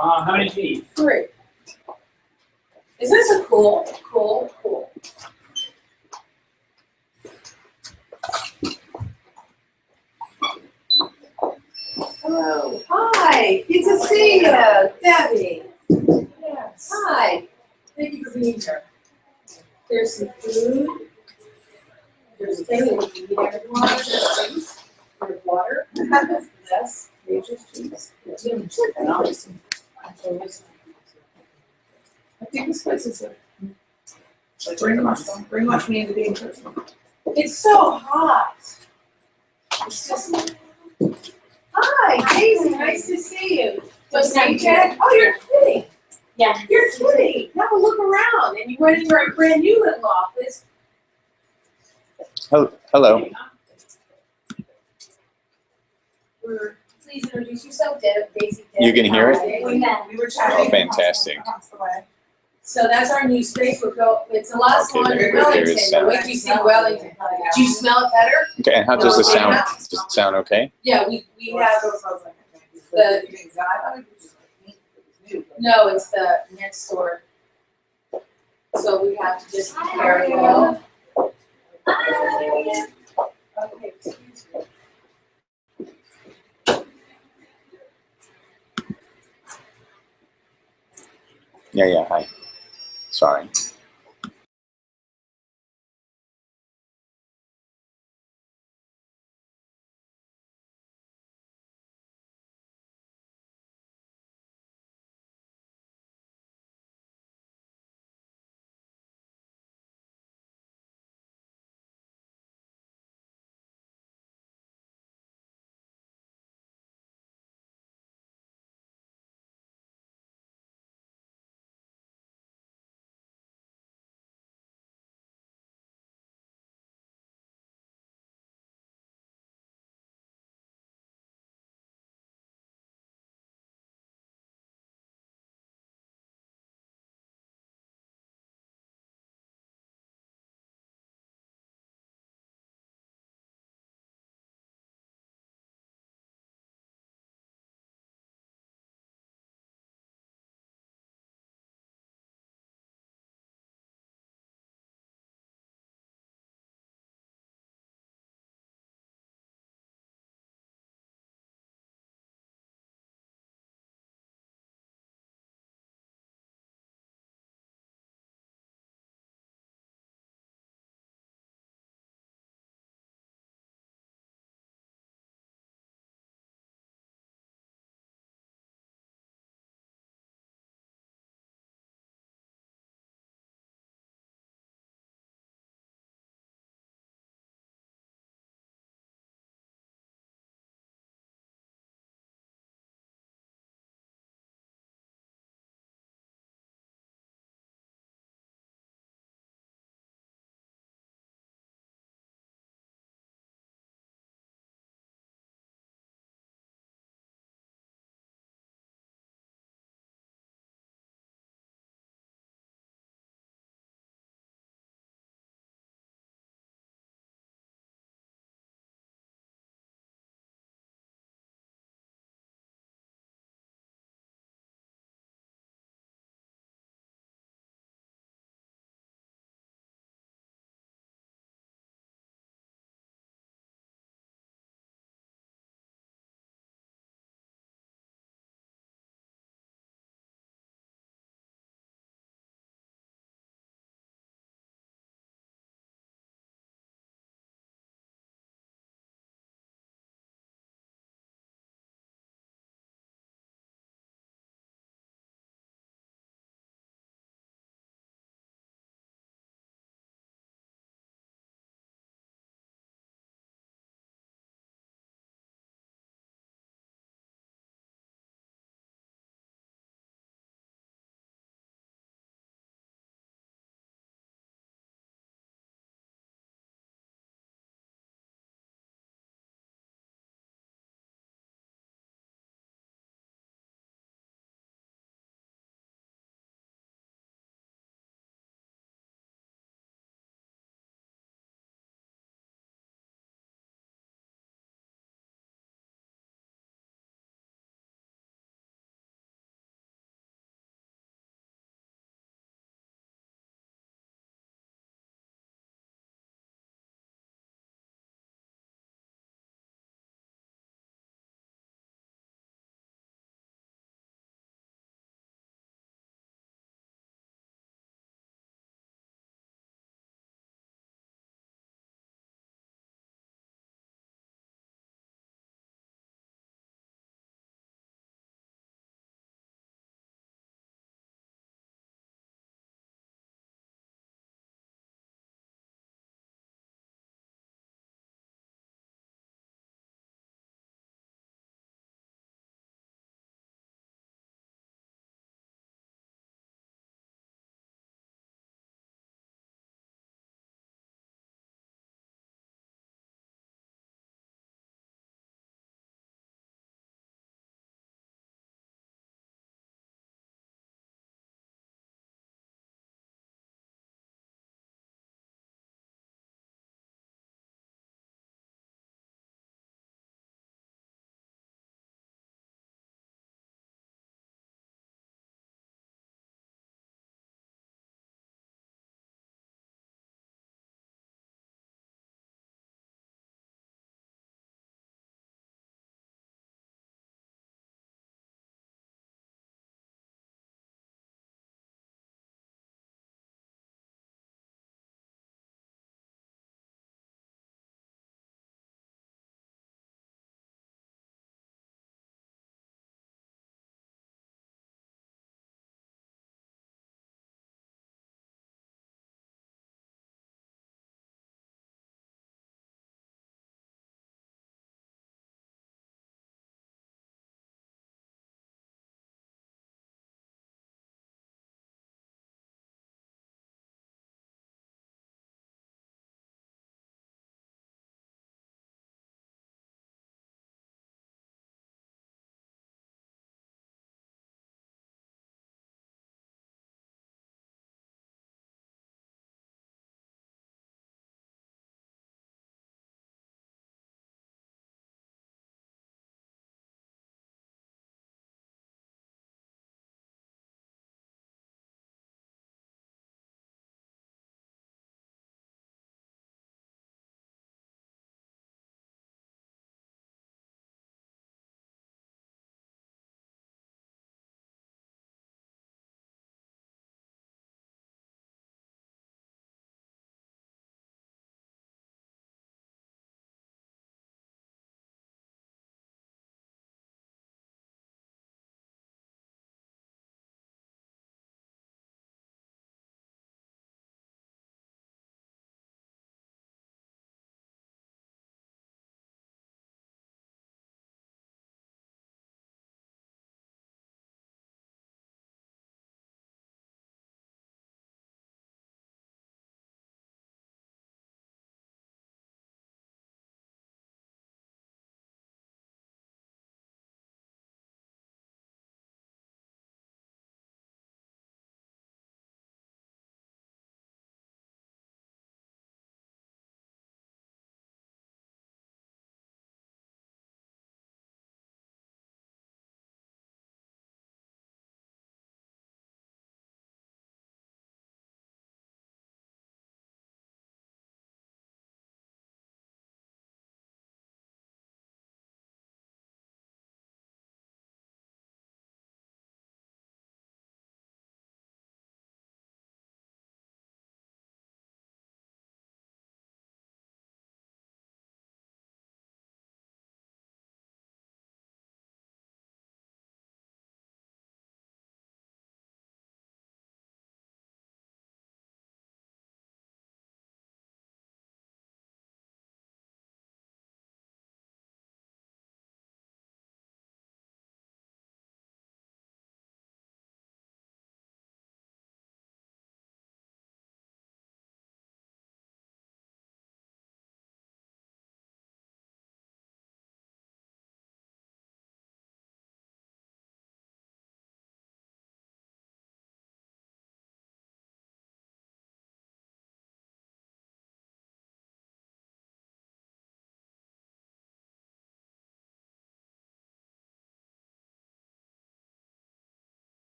How many feet? 3. Is this a cool? Hello. Hi. Good to see you, Debbie. Yes. Hi. Thank you for being here. There's some food. There's a thing that you can eat everyone. There's juice. There's water. Yes. Nature's juice. I think this place is a. Bring much me into being personal. It's so hot. It's just. Hi, Daisy. Nice to see you. Just name check. Oh, you're kidding. Yeah. You're kidding. Now look around, and you went into our brand new little office. Hello. Please introduce yourself, Daisy. You can hear it? We met. We were chatting. Oh, fantastic. So that's our new space. It's a lot Okay, smaller there- than there Wellington. is But sound. wait till you see Wellington. Do you smell it better? Okay, and how does it sound? Does it sound okay? Yeah, we have, no, it's the next door. So we have to just be careful. Okay, excuse me. Yeah, hi. Sorry.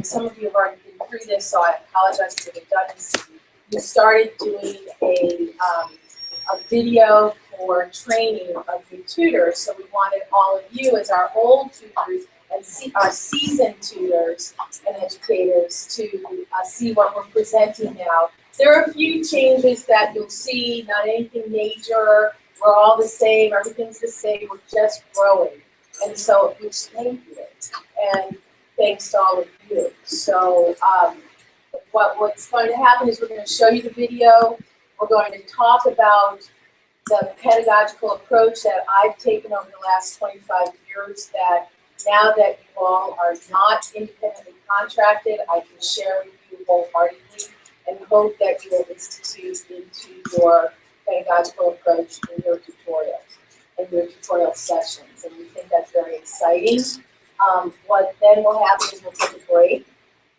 some of you have already been through this, so I apologize for the redundancy. We started doing a video for training of new tutors, so we wanted all of you as our old tutors and our seasoned tutors and educators to see what we're presenting now. There are a few changes that you'll see, not anything major. We're all the same, everything's the same, we're just growing. And so we thank you, and thanks to all of you. So what's going to happen is we're going to show you the video. We're going to talk about the pedagogical approach that I've taken over the last 25 years, that now that you all are not independently contracted, I can share with you wholeheartedly, and hope that you will institute into your pedagogical approach in your tutorials, in your tutorial sessions, and we think that's very exciting. What then will happen is we'll take a break,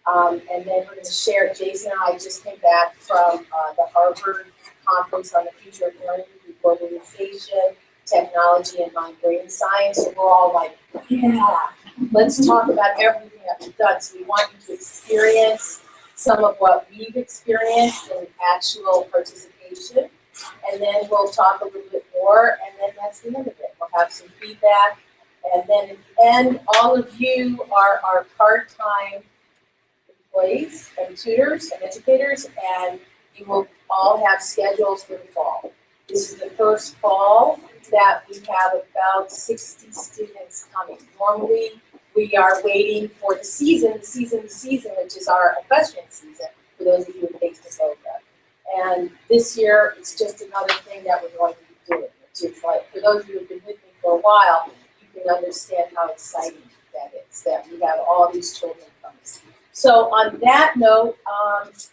and then we're going to share. Jason and I just came back from the Harvard conference on the future of learning through globalization, technology, and mind-brain science. So we're all like, yeah, let's talk about everything that we've done. So we want you to experience some of what we've experienced in actual participation, and then we'll talk a little bit more, and then that's the end of it. We'll have some feedback, and then at the end, all of you are our part-time employees and tutors and educators, and you will all have schedules for the fall. This is the first fall that we have about 60 students coming. Normally, we are waiting for the season, which is our equestrian season, for those of you who take DeVoca. And this year, it's just another thing that we're going to be doing, which is like, for those of you who have been with me for a while, you can understand how exciting that is, that we have all these children coming. So on that note,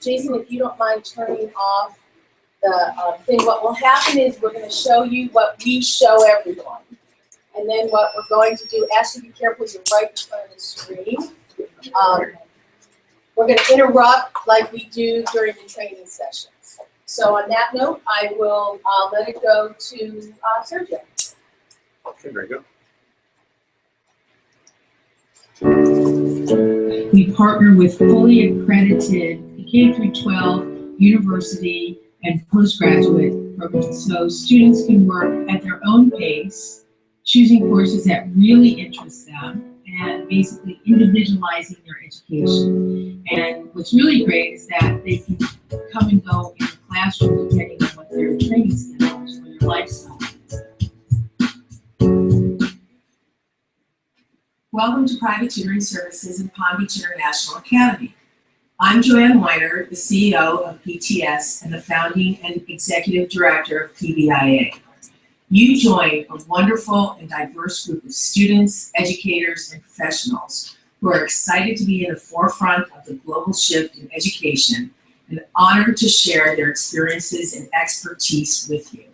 Jason, if you don't mind turning off the thing, what will happen is we're going to show you what we show everyone. And then what we're going to do, Ashley, be careful, you're right in front of the screen. We're going to interrupt like we do during the training sessions. So on that note, I will let it go to Sergio. Okay, very good. We partner with fully accredited K-12 university and postgraduate programs, so students can work at their own pace, choosing courses that really interest them, and basically individualizing their education. And what's really great is that they can come and go in the classroom depending on what their training schedules or their lifestyle is. Welcome to Private Tutoring Services in Palm Beach International Academy. I'm Joanne Weiner, the CEO of PTS and the founding and executive director of PBIA. You join a wonderful and diverse group of students, educators, and professionals who are excited to be in the forefront of the global shift in education and honored to share their experiences and expertise with you.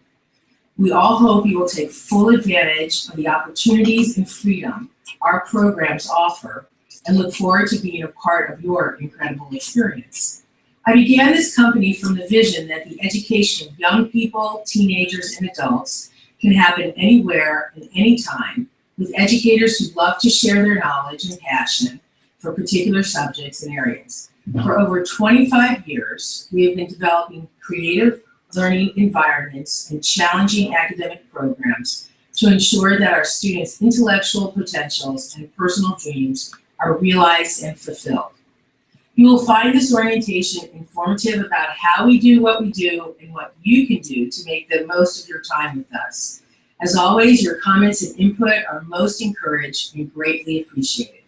We all hope you will take full advantage of the opportunities and freedom our programs offer and look forward to being a part of your incredible experience. I began this company from the vision that the education of young people, teenagers, and adults can happen anywhere and anytime with educators who love to share their knowledge and passion for particular subjects and areas. For over 25 years, we have been developing creative learning environments and challenging academic programs to ensure that our students' intellectual potentials and personal dreams are realized and fulfilled. You will find this orientation informative about how we do what we do and what you can do to make the most of your time with us. As always, your comments and input are most encouraged and greatly appreciated.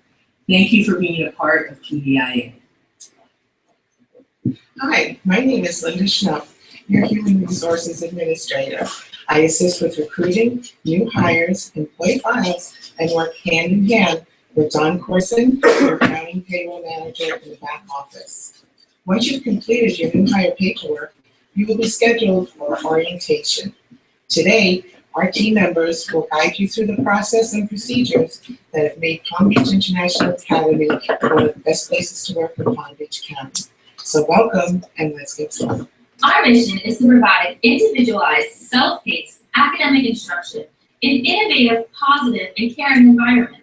Thank you for being a part of PBIA. Hi, my name is Linda Schnupp, your Human Resources Administrator. I assist with recruiting, new hires, employee files, and work hand in hand with Don Corson, your accounting payroll manager in the back office. Once you've completed your new hire paperwork, you will be scheduled for orientation. Today, our team members will guide you through the process and procedures that have made Palm Beach International Academy one of the best places to work in Palm Beach County. So welcome, and let's get started. Our mission is to provide individualized, self-paced academic instruction in innovative, positive, and caring environments.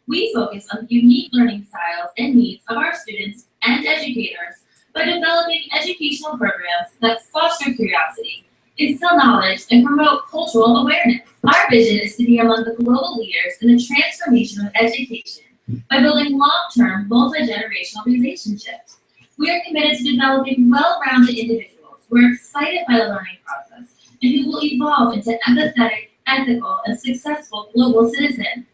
We focus on the unique learning styles and needs of our students and educators by developing educational programs that foster curiosity, instill knowledge, and promote cultural awareness. Our vision is to be among the global leaders in the transformation of education by building long-term, multi-generational relationships. We are committed to developing well-rounded individuals who are excited by the learning process and who will evolve into empathetic, ethical, and successful global citizens.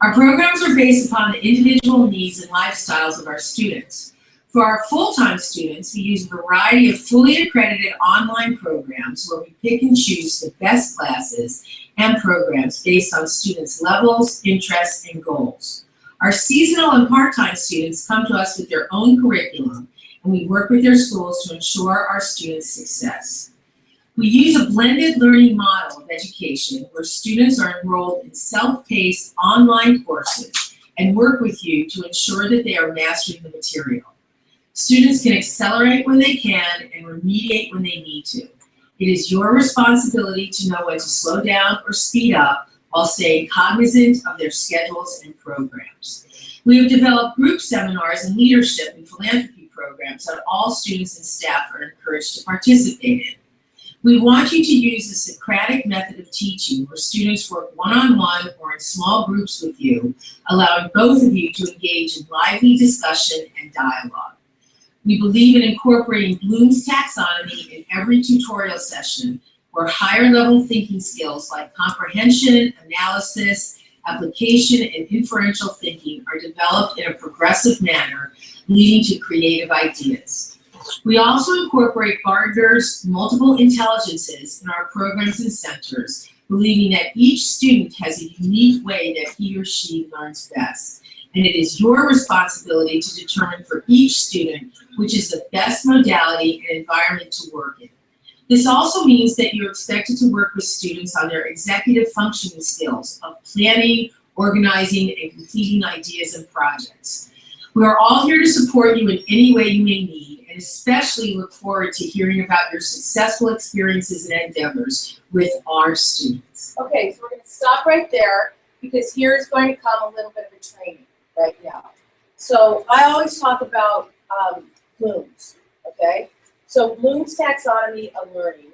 Our programs are based upon the individual needs and lifestyles of our students. For our full-time students, we use a variety of fully accredited online programs where we pick and choose the best classes and programs based on students' levels, interests, and goals. Our seasonal and part-time students come to us with their own curriculum, and we work with their schools to ensure our students' success. We use a blended learning model of education where students are enrolled in self-paced online courses and work with you to ensure that they are mastering the material. Students can accelerate when they can and remediate when they need to. It is your responsibility to know when to slow down or speed up while staying cognizant of their schedules and programs. We have developed group seminars and leadership and philanthropy programs that all students and staff are encouraged to participate in. We want you to use the Socratic method of teaching where students work one-on-one or in small groups with you, allowing both of you to engage in lively discussion and dialogue. We believe in incorporating Bloom's taxonomy in every tutorial session where higher level thinking skills like comprehension, analysis, application, and inferential thinking are developed in a progressive manner, leading to creative ideas. We also incorporate Gardner's multiple intelligences in our programs and centers, believing that each student has a unique way that he or she learns best. And it is your responsibility to determine for each student which is the best modality and environment to work in. This also means that you're expected to work with students on their executive functioning skills of planning, organizing, and completing ideas and projects. We are all here to support you in any way you may need, and especially look forward to hearing about your successful experiences and endeavors with our students. Okay, so we're gonna stop right there because here's going to come a little bit of a training right now. So I always talk about Bloom's, okay? So Bloom's taxonomy of learning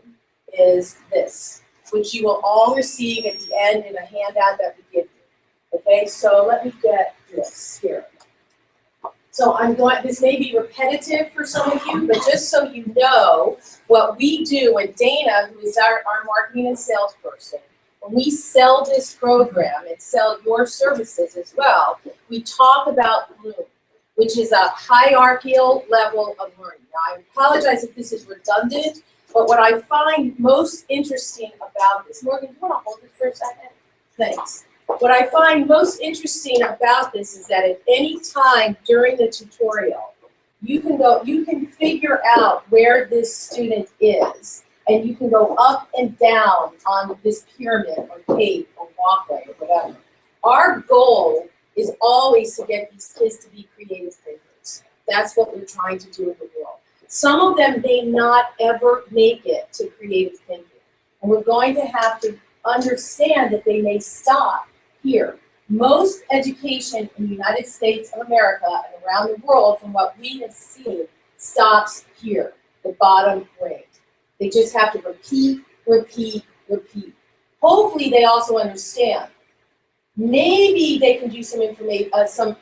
is this, which you will all receive at the end in a handout that we give you, okay? So let me get this here. So this may be repetitive for some of you, but just so you know, what we do with Dana, who is our marketing and sales person, when we sell this program and sell your services as well, we talk about Bloom, which is a hierarchical level of learning. Now, I apologize if this is redundant, but what I find most interesting about this, Morgan, do you want to hold this for a second? Thanks. What I find most interesting about this is that at any time during the tutorial, you can figure out where this student is, and you can go up and down on this pyramid or cape or walkway or whatever. Our goal is always to get these kids to be creative thinkers. That's what we're trying to do in the world. Some of them may not ever make it to creative thinking, and we're going to have to understand that they may stop here. Most education in the United States of America and around the world, from what we have seen, stops here, the bottom grade. They just have to repeat, repeat, repeat. Hopefully they also understand. Maybe they can do some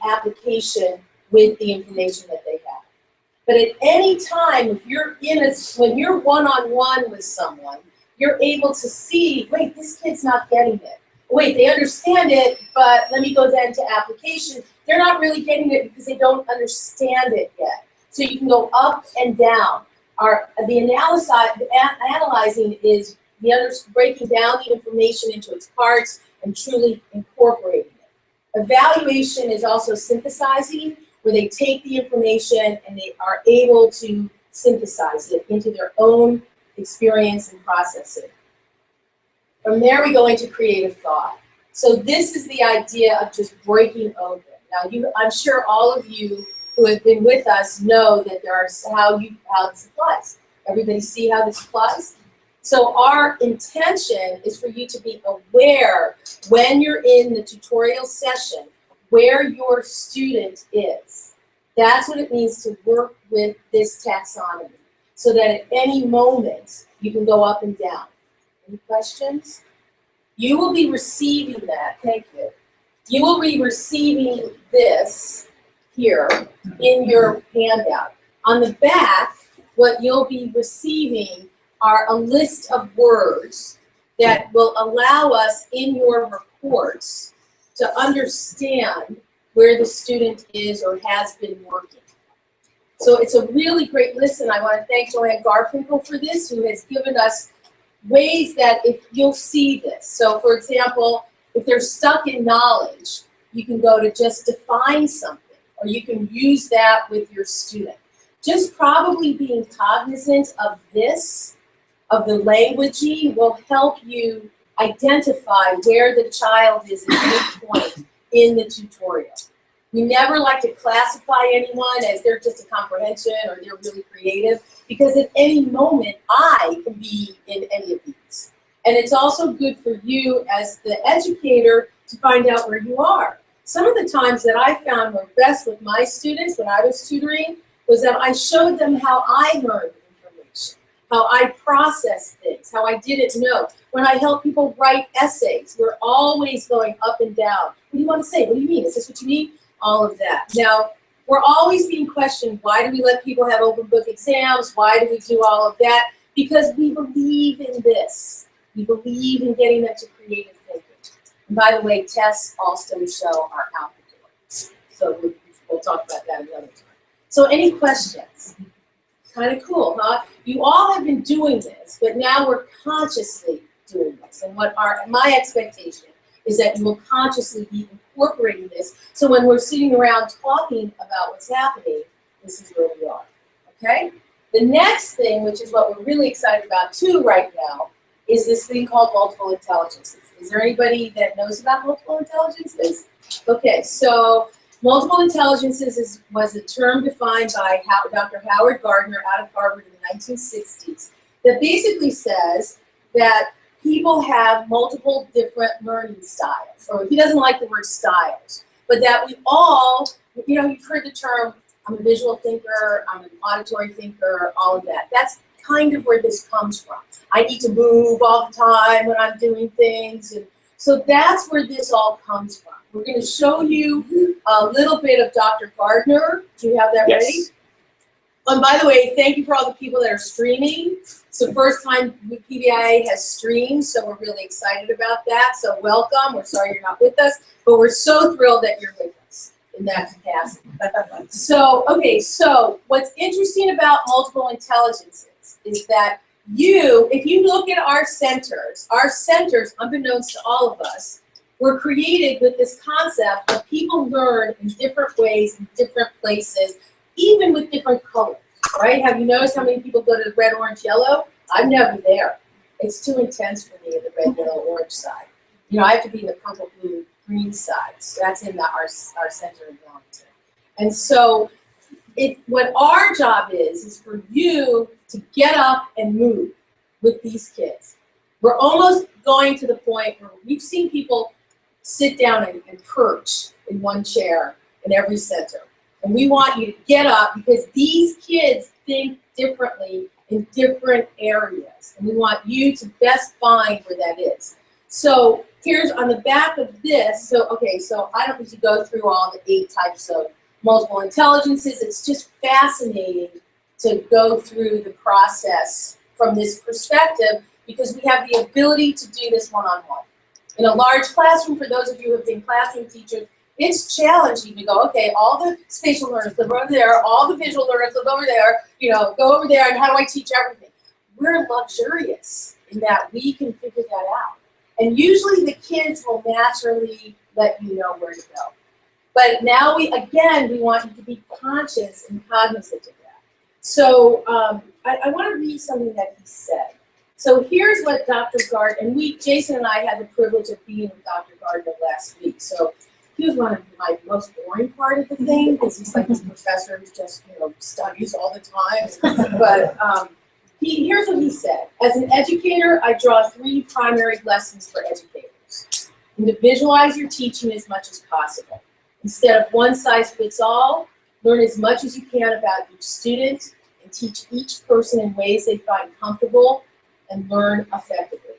application with the information that they have. But at any time, if you're when you're one-on-one with someone, you're able to see, wait, this kid's not getting it. Wait, they understand it, but let me go then to application. They're not really getting it because they don't understand it yet. So you can go up and down. Analyzing is breaking down the information into its parts and truly incorporating it. Evaluation is also synthesizing, where they take the information and they are able to synthesize it into their own experience and process it. From there, we go into creative thought. So this is the idea of just breaking open. Now, I'm sure all of you who have been with us know that there are how this applies. Everybody see how this applies? So our intention is for you to be aware when you're in the tutorial session where your student is. That's what it means to work with this taxonomy, so that at any moment you can go up and down. Any questions? You will be receiving that, thank you. You will be receiving this here in your handout. On the back, what you'll be receiving are a list of words that will allow us in your reports to understand where the student is or has been working. So it's a really great list, and I want to thank Joanne Garfinkel for this, who has given us ways that if you'll see this. So for example, if they're stuck in knowledge, you can go to just define something, or you can use that with your student. Just probably being cognizant of this, of the languaging, will help you identify where the child is at any point in the tutorial. We never like to classify anyone as they're just a comprehension or they're really creative, because at any moment I can be in any of these. And it's also good for you as the educator to find out where you are. Some of the times that I found were best with my students when I was tutoring was that I showed them how I learned information, how I processed things, how I didn't know. When I help people write essays, we're always going up and down. What do you want to say? What do you mean? Is this what you mean? All of that. Now, we're always being questioned, why do we let people have open book exams? Why do we do all of that? Because we believe in this. We believe in getting them to creative thinking. And by the way, tests, all studies show, are out the door. So we'll talk about that another time. So any questions? Kind of cool, huh? You all have been doing this, but now we're consciously doing this. And what my expectation is that you will consciously be incorporating this. So when we're sitting around talking about what's happening, this is where we are, okay? The next thing, which is what we're really excited about too right now, is this thing called multiple intelligences. Is there anybody that knows about multiple intelligences? Okay, so multiple intelligences was a term defined by Dr. Howard Gardner out of Harvard in the 1960s that basically says that people have multiple different learning styles, or he doesn't like the word styles, but that we all, you've heard the term, I'm a visual thinker, I'm an auditory thinker, all of that. That's kind of where this comes from. I need to move all the time when I'm doing things, and so that's where this all comes from. We're going to show you a little bit of Dr. Gardner. Do you have that ready? And by the way, thank you for all the people that are streaming. It's the first time PBIA has streamed, so we're really excited about that. So welcome. We're sorry you're not with us, but we're so thrilled that you're with us in that capacity. So what's interesting about multiple intelligences is that if you look at our centers, unbeknownst to all of us, were created with this concept that people learn in different ways, in different places, even with different colors, right? Have you noticed how many people go to the red, orange, yellow? I'm never there. It's too intense for me, the red, yellow, orange side. I have to be in the purple, blue, green side. So that's in our center in Wilmington. And so what our job is for you to get up and move with these kids. We're almost going to the point where we've seen people sit down and perch in one chair in every center. And we want you to get up because these kids think differently in different areas. And we want you to best find where that is. So here's on the back of this. So I don't need to go through all the 8 types of multiple intelligences. It's just fascinating to go through the process from this perspective because we have the ability to do this one-on-one. In a large classroom, for those of you who have been classroom teachers, it's challenging to go, okay, all the spatial learners live over there, all the visual learners live over there, go over there, and how do I teach everything? We're luxurious in that we can figure that out. And usually the kids will naturally let you know where to go. But now we want you to be conscious and cognizant of that. So I want to read something that he said. So here's what Dr. Gardner, and Jason and I had the privilege of being with Dr. Gardner last week. So he was one of my most boring part of the thing because he's like this professor who just studies all the time. But here's what he said. As an educator, I draw 3 primary lessons for educators. And to visualize your teaching as much as possible. Instead of one size fits all, learn as much as you can about each student and teach each person in ways they find comfortable and learn effectively.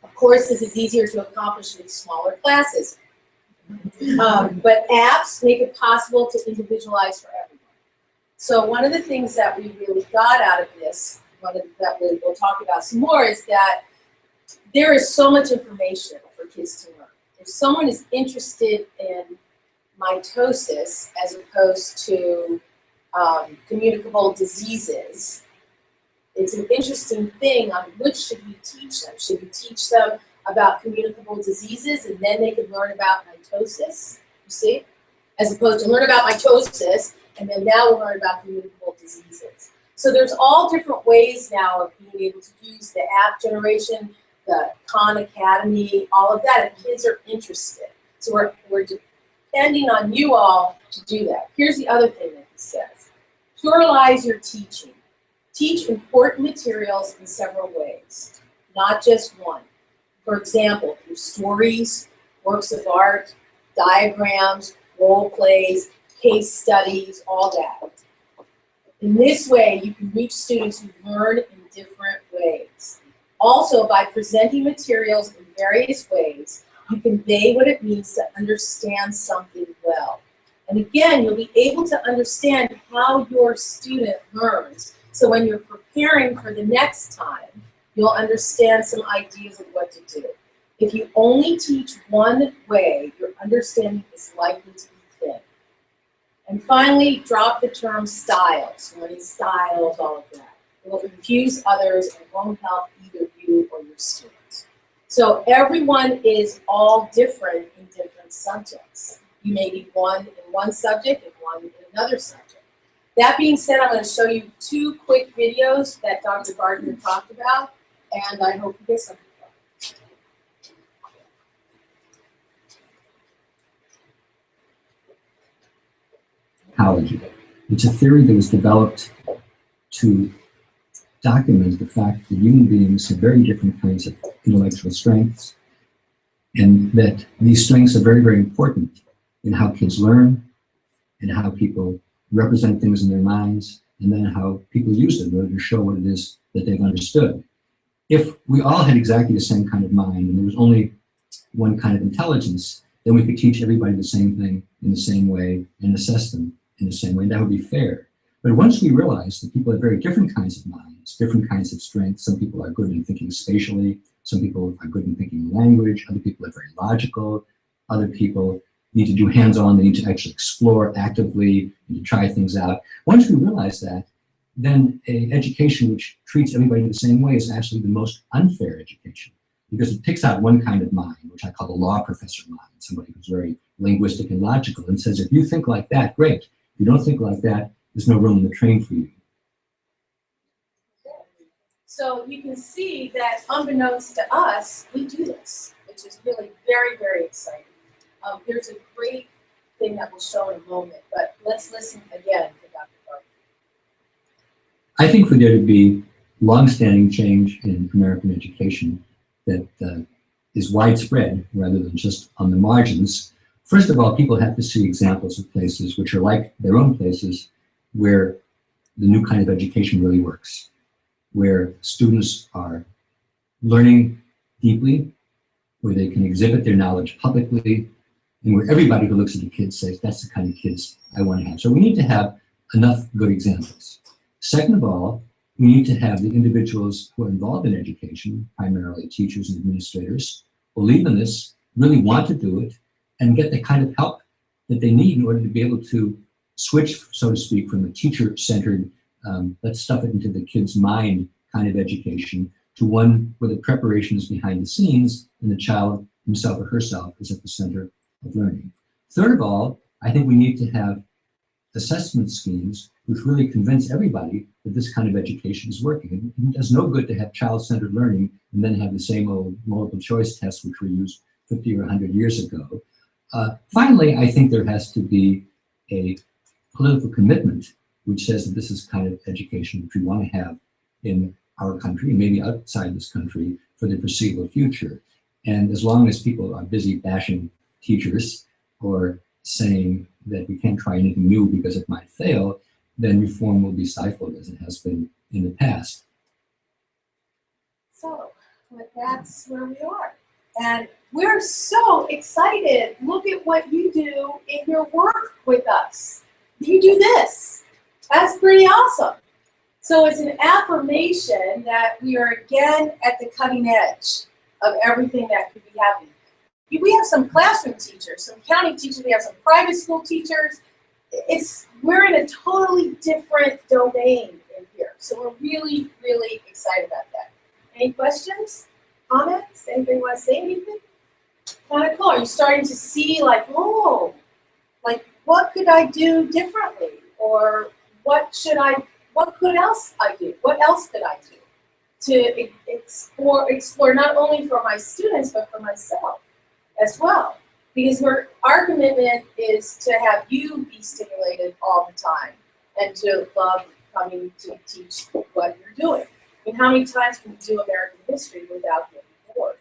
Of course, this is easier to accomplish with smaller classes, but apps make it possible to individualize for everyone. So one of the things that we really got out of this, that we'll talk about some more, is that there is so much information for kids to learn. If someone is interested in mitosis as opposed to communicable diseases, it's an interesting thing on which should we teach them. Should we teach them about communicable diseases and then they can learn about mitosis, you see? As opposed to learn about mitosis and then now we'll learn about communicable diseases. So there's all different ways now of being able to use the app generation, the Khan Academy, all of that, if kids are interested. So we're depending on you all to do that. Here's the other thing that he says. Pluralize your teaching. Teach important materials in several ways, not just one. For example, through stories, works of art, diagrams, role plays, case studies, all that. In this way, you can reach students who learn in different ways. Also, by presenting materials in various ways, you convey what it means to understand something well. And again, you'll be able to understand how your student learns. So when you're preparing for the next time, you'll understand some ideas of what to do. If you only teach one way, your understanding is likely to be thin. And finally, drop the term styles, learning styles, all of that. It will confuse others and won't help either you or your students. So everyone is all different in different subjects. You may be one in one subject and one in another subject. That being said, I'm going to show you 2 quick videos that Dr. Gardner talked about, and I hope you get something from it. Psychology. It's a theory that was developed to document the fact that human beings have very different kinds of intellectual strengths, and that these strengths are very, very important in how kids learn and how people represent things in their minds, and then how people use them in order to show what it is that they've understood. If we all had exactly the same kind of mind and there was only one kind of intelligence, then we could teach everybody the same thing in the same way and assess them in the same way, and that would be fair. But once we realize that people have very different kinds of minds, different kinds of strengths, some people are good in thinking spatially, some people are good in thinking language, other people are very logical, other people need to do hands-on, they need to actually explore actively and to try things out. Once we realize that, then an education which treats everybody the same way is actually the most unfair education, because it picks out one kind of mind, which I call the law professor mind, somebody who's very linguistic and logical, and says, if you think like that, great. If you don't think like that, there's no room in the train for you. So you can see that unbeknownst to us, we do this, which is really very, very exciting. There's a great thing that we'll show in a moment, but let's listen again to Dr. Gardner. I think for there to be longstanding change in American education that is widespread rather than just on the margins, first of all, people have to see examples of places which are like their own places where the new kind of education really works, where students are learning deeply, where they can exhibit their knowledge publicly, and where everybody who looks at the kids says, that's the kind of kids I want to have. So we need to have enough good examples. Second of all, we need to have the individuals who are involved in education, primarily teachers and administrators, believe in this, really want to do it, and get the kind of help that they need in order to be able to switch, so to speak, from a teacher-centered, let's stuff it into the kid's mind kind of education to one where the preparation is behind the scenes and the child himself or herself is at the center of learning. Third of all, I think we need to have assessment schemes which really convince everybody that this kind of education is working. It does no good to have child-centered learning and then have the same old multiple choice tests which were used 50 or 100 years ago. Finally, I think there has to be a political commitment which says that this is the kind of education which we want to have in our country, maybe outside this country, for the foreseeable future. And as long as people are busy bashing teachers or saying that we can't try anything new because it might fail, then reform will be stifled as it has been in the past. So, but that's where we are. And we're so excited. Look at what you do in your work with us. You do this. That's pretty awesome. So it's an affirmation that we are again at the cutting edge of everything that could be happening. We have some classroom teachers, some county teachers, we have some private school teachers. We're in a totally different domain in here. So we're really, really excited about that. Any questions, comments? Anybody want to say anything? Kind of cool. Are you starting to see like, oh, like what could I do differently? Or what could else I do? What else could I do to explore not only for my students, but for myself as well? Because our commitment is to have you be stimulated all the time and to love coming to teach what you're doing. I mean, how many times can we do American history without getting bored?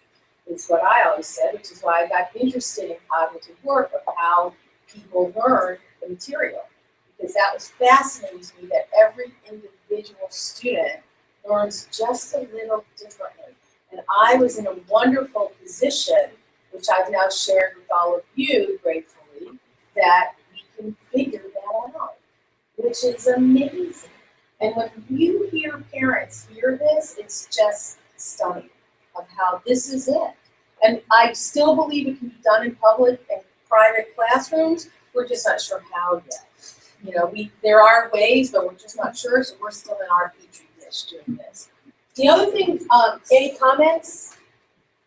Is what I always said, which is why I got interested in cognitive work of how people learn the material. Because that was fascinating to me that every individual student learns just a little differently. And I was in a wonderful position, which I've now shared with all of you, gratefully, that we can figure that out, which is amazing. And when you hear parents hear this, it's just stunning of how this is it. And I still believe it can be done in public and private classrooms. We're just not sure how yet. You know, there are ways, but we're just not sure, so we're still in our petri dish doing this. The other thing, any comments,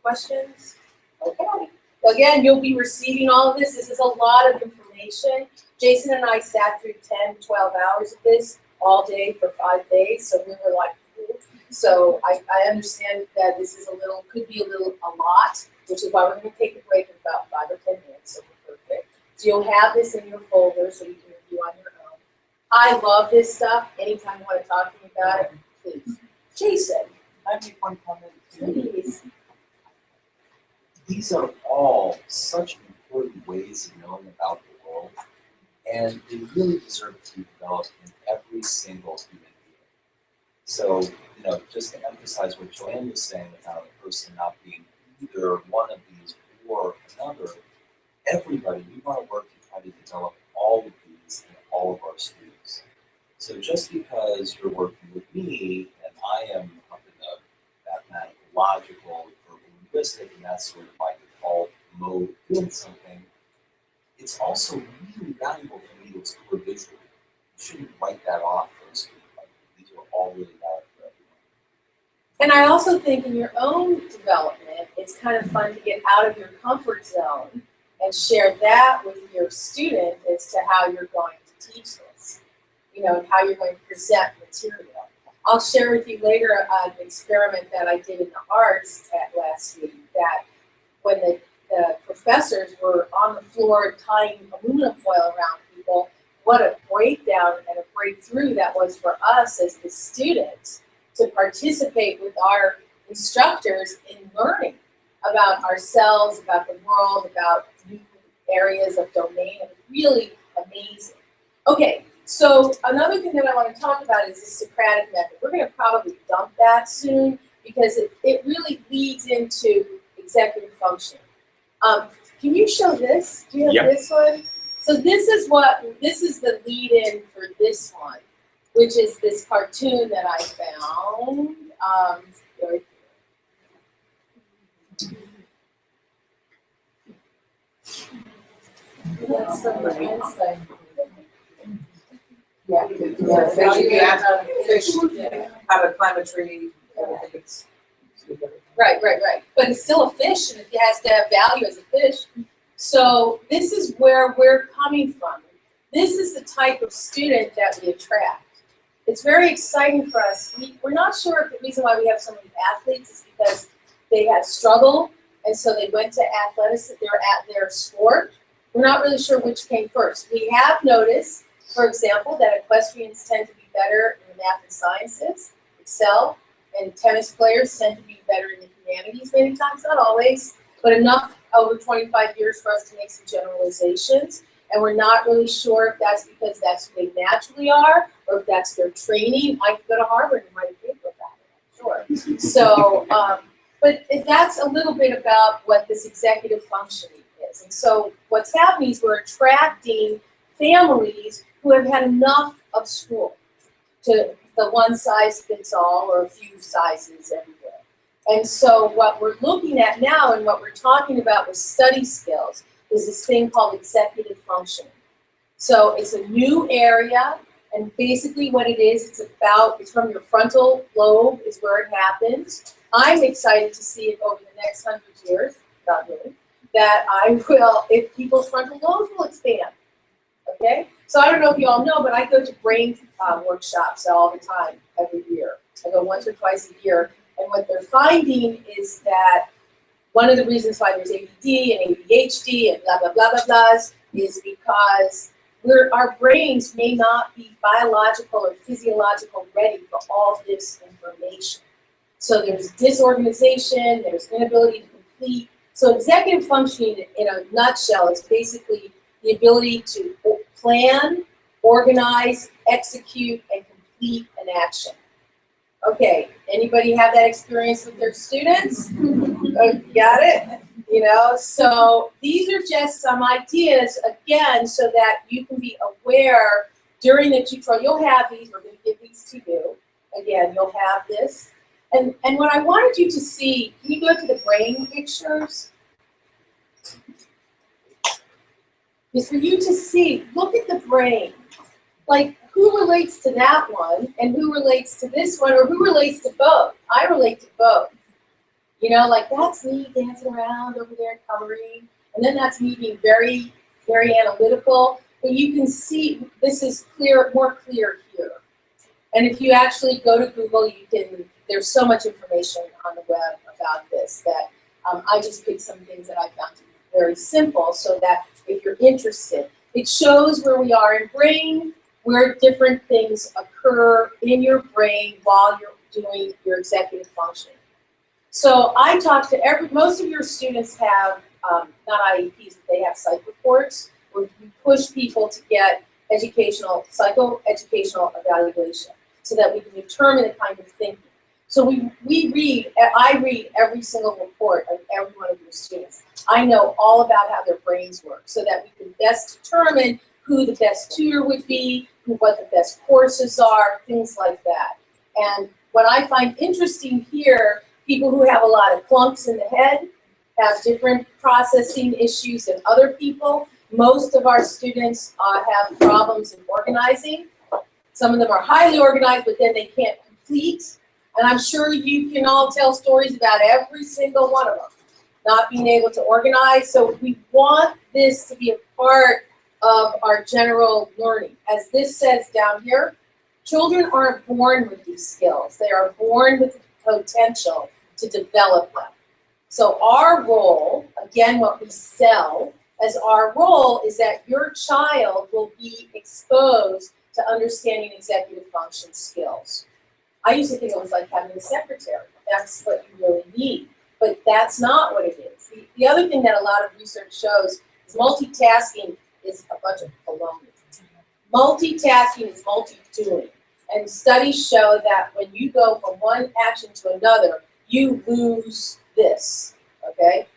questions? Okay. Again, you'll be receiving all of this. This is a lot of information. Jason and I sat through 10, 12 hours of this all day for 5 days, so we were like, so I understand that this is could be a lot, which is why we're going to take a break in about 5 or 10 minutes, so we're perfect. So you'll have this in your folder so you can review on your own. I love this stuff. Anytime you want to talk to me about it, please. Jason. I make one comment too. Please. These are all such important ways of knowing about the world, and they really deserve to be developed in every single human being. So, just to emphasize what Joanne was saying about a person not being either one of these or another, everybody, we want to work to try to develop all of these in all of our students. So just because you're working with me and I am up in the mathematical, logical, or linguistic, and that's sort of my default mode of doing something, it's also really valuable for me to explore visually. You shouldn't write that off for a student. These are all really valuable for everyone. And I also think in your own development, it's kind of fun to get out of your comfort zone and share that with your student as to how you're going to teach this, and how you're going to present material. I'll share with you later an experiment that I did in the arts last week, that when the professors were on the floor tying aluminum foil around people, what a breakdown and a breakthrough that was for us as the students to participate with our instructors in learning about ourselves, about the world, about new areas of domain. It was really amazing. Okay, so another thing that I want to talk about is the Socratic method. We're going to probably dump that soon because it really leads into executive functioning. Can you show this? Do you have this one? So this is the lead-in for this one, which is this cartoon that I found. That's from the Einstein. Yeah. Fish, how to climb a tree, everything. It's Right. But it's still a fish, and it has to have value as a fish. So this is where we're coming from. This is the type of student that we attract. It's very exciting for us. We're not sure if the reason why we have so many athletes is because they had struggle, and so they went to athletics, they're at their sport. We're not really sure which came first. We have noticed, for example, that equestrians tend to be better in the math and sciences, excel, and tennis players tend to be better in the humanities many times, not always, but enough over 25 years for us to make some generalizations. And we're not really sure if that's because that's who they naturally are, or if that's their training. I could go to Harvard and write a paper about it, I'm sure. So, but that's a little bit about what this executive functioning is. And so what's happening is we're attracting families who have had enough of school to the one size fits all or a few sizes everywhere. And so what we're looking at now and what we're talking about with study skills is this thing called executive functioning. So it's a new area, and basically what it is, it's from your frontal lobe is where it happens. I'm excited to see if over the next 100 years, not really, that if people's frontal lobes will expand, okay? So I don't know if you all know, but I go to brain workshops all the time, every year. I go once or twice a year, and what they're finding is that one of the reasons why there's ADD and ADHD and blah, blah, blah, blah, blahs is because our brains may not be biological or physiological ready for all this information. So there's disorganization, there's inability to complete. So executive functioning in a nutshell is basically the ability to plan, organize, execute, and complete an action. Okay, anybody have that experience with their students? Got it? You know, so these are just some ideas, again, so that you can be aware during the tutorial. You'll have these, we're going to give these to you. Again, you'll have this. And what I wanted you to see, can you go to the brain pictures? Is for you to see, look at the brain. Like, who relates to that one, and who relates to this one, or who relates to both? I relate to both. You know, like, that's me dancing around over there coloring, and then that's me being very, very analytical. But you can see this is more clear here. And if you actually go to Google, there's so much information on the web about this that I just picked some things that I found to be very simple so that if you're interested, it shows where we are in brain, where different things occur in your brain while you're doing your executive functioning. So I talk to most of your students have, not IEPs, but they have psych reports where you push people to get psychoeducational evaluation so that we can determine the kind of thinking. So I read every single report of every one of your students. I know all about how their brains work so that we can best determine who the best tutor would be, what the best courses are, things like that. And what I find interesting here, people who have a lot of clunks in the head have different processing issues than other people. Most of our students have problems in organizing. Some of them are highly organized, but then they can't complete. And I'm sure you can all tell stories about every single one of them not being able to organize. So we want this to be a part of our general learning. As this says down here, children aren't born with these skills. They are born with the potential to develop them. So our role, again, what we sell as our role is that your child will be exposed to understanding executive function skills. I used to think it was like having a secretary. That's what you really need. But that's not what it is. The other thing that a lot of research shows is multitasking is a bunch of baloney. Multitasking is multi-doing. And studies show that when you go from one action to another, you lose this, okay?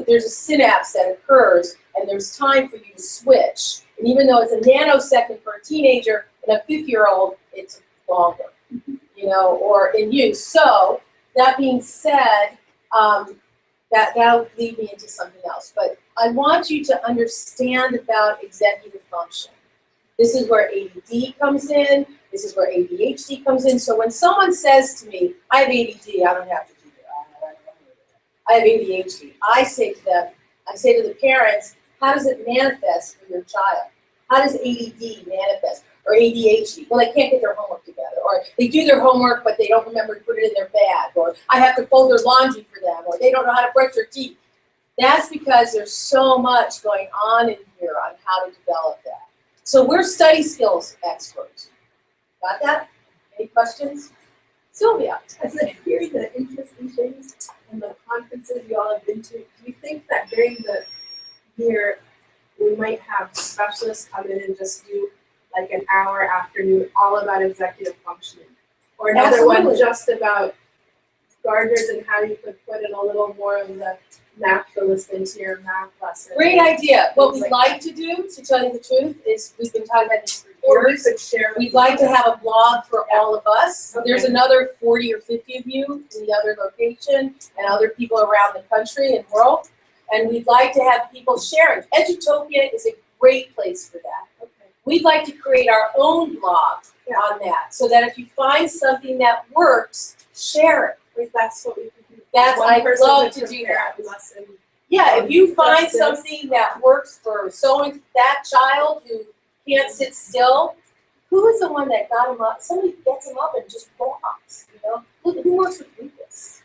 There's a synapse that occurs, and there's time for you to switch. And even though it's a nanosecond for a teenager, and a 50-year-old, it's longer, you know, or in use. So that being said, that'll lead me into something else. But I want you to understand about executive function. This is where ADD comes in. This is where ADHD comes in. So when someone says to me, I have ADD, I don't have to do that. I have ADHD. I say to the parents, how does it manifest for your child? How does ADD manifest? Or ADHD? Well, they can't get their homework together. Or they do their homework, but they don't remember to put it in their bag. Or I have to fold their laundry for them. Or they don't know how to brush their teeth. That's because there's so much going on in here on how to develop that. So we're study skills experts. Got that? Any questions? Sylvia. As I hear the interesting things and the conferences you all have been to, do you think that during the year we might have specialists come in and just do like an hour afternoon all about executive functioning. Or another one Absolutely. just about gardeners and how you could put in a little more of the math list into your math lesson. Great idea. What Things we'd like like to do, to tell you the truth, is we've been talking about this for Or we years. could share. with We'd like to each other. have a blog for all of us. Okay. There's another 40 or 50 of you in the other location and other people around the country and world. And we'd like to have people sharing. Edutopia is a great place for that. Okay. We'd like to create our own blog Yeah. on that, so that if you find something that works, share it. Like that's what we could do. That's, One I'd person love would to do prepare that. a lesson. Yeah, if you find Justice. something that works for that child who can't sit still, who is the one that got him up? Somebody gets him up and just walks, you know? Who works with lupus?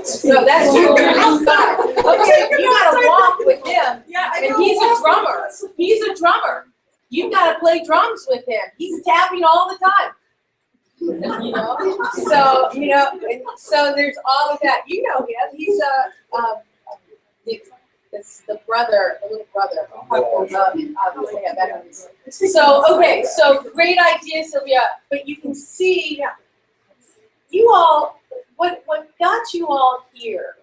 So that's you outside. Okay, you gotta walk with him, Yeah, I and know. he's a drummer. He's a drummer. You gotta play drums with him. He's tapping all the time. You know, so, you know, and so there's all of that. You know him. He's it's the brother, the little brother. So, okay, so great idea, Sylvia, but you can see, you all, what got you all here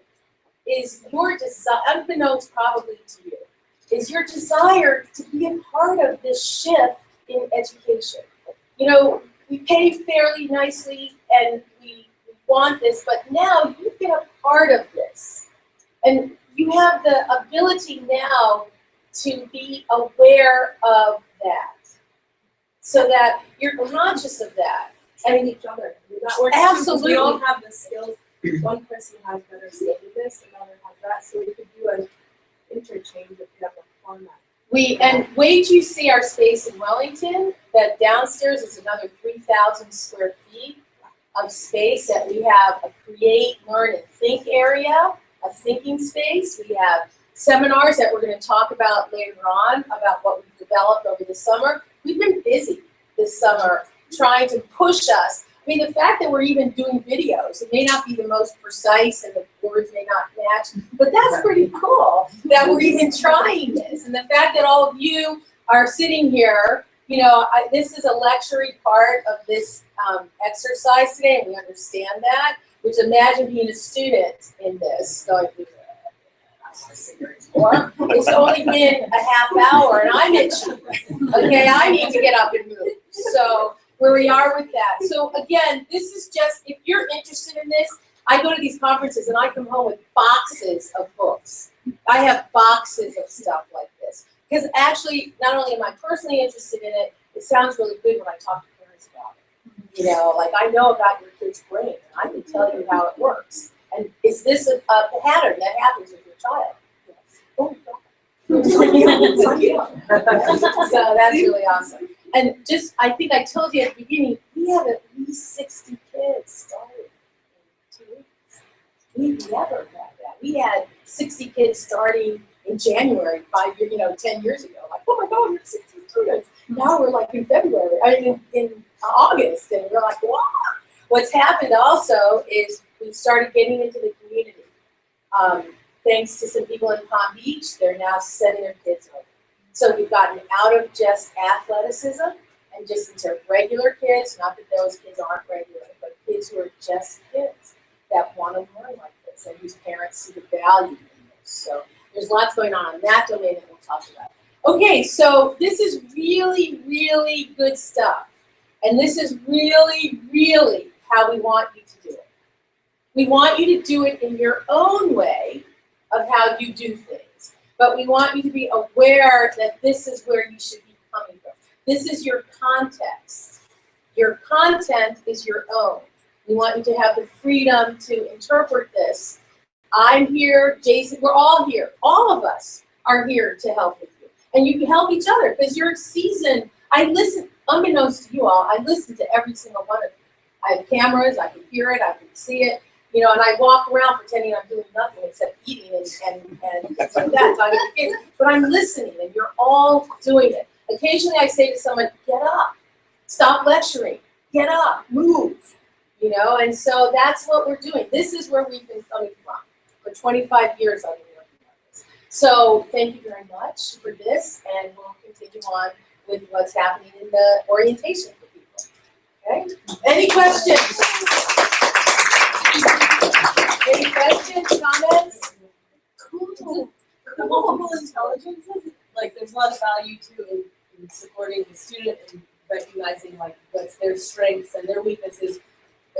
is your desire, unbeknownst probably to you, is your desire to be a part of this shift in education. You know, we pay fairly nicely and we want this, but now you get a part of this. And you have the ability now to be aware of that, so that you're conscious of that. And each other. That works too, 'cause we all have the skills. One person has better skill in this, another has that, so we could do an interchange if we have a format. And wait till you see our space in Wellington, that downstairs is another 3,000 square feet of space that we have a create, learn, and think area, a thinking space. We have seminars that we're gonna talk about later on, about what we've developed over the summer. We've been busy this summer trying to push us. I mean, the fact that we're even doing videos, it may not be the most precise and the words may not match, but that's pretty cool that we're even trying this. And the fact that all of you are sitting here, you know, this is a lecture part of this exercise today, and we understand that. Which, imagine being a student in this, going through it's only been a half hour and I'm itchy. Okay, I need to get up and move. So where we are with that. So again, this is just, if you're interested in this, I go to these conferences and I come home with boxes of books. I have boxes of stuff like this. Because actually, not only am I personally interested in it, it sounds really good when I talk to parents about it. You know, like I know about your kid's brain, and I can tell you how it works. And is this a pattern that happens with your child? Yes. Oh, so that's really awesome. And just, I think I told you at the beginning, we have at least 60 kids started in 2 weeks. We've never had that. We had 60 kids starting in January, 10 years ago. Like, oh my God, we have 60 students. Now we're like in February, in August, and we're like, wow. What's happened also is we've started getting into the community. Thanks to some people in Palm Beach, they're now sending their kids over. So we've gotten out of just athleticism and just into regular kids, not that those kids aren't regular, but kids who are just kids that want to learn like this and whose parents see the value in this. So there's lots going on in that domain that we'll talk about. Okay, so this is really, really good stuff. And this is really, really how we want you to do it. We want you to do it in your own way of how you do things. But we want you to be aware that this is where you should be coming from. This is your context. Your content is your own. We want you to have the freedom to interpret this. I'm here, Jason, we're all here. All of us are here to help with you. And you can help each other because you're seasoned. I listen, unbeknownst to you all, I listen to every single one of you. I have cameras, I can hear it, I can see it. You know, and I walk around pretending I'm doing nothing except eating and things like that, talking to kids. But I'm listening, and you're all doing it. Occasionally, I say to someone, "Get up, stop lecturing, get up, move." You know, and so that's what we're doing. This is where we've been coming from. For 25 years, I've been working on this. So thank you very much for this, and we'll continue on with what's happening in the orientation for people. Okay? Any questions? Any questions, comments? Cool. The multiple intelligences, like there's a lot of value too in supporting the student and recognizing like what's their strengths and their weaknesses,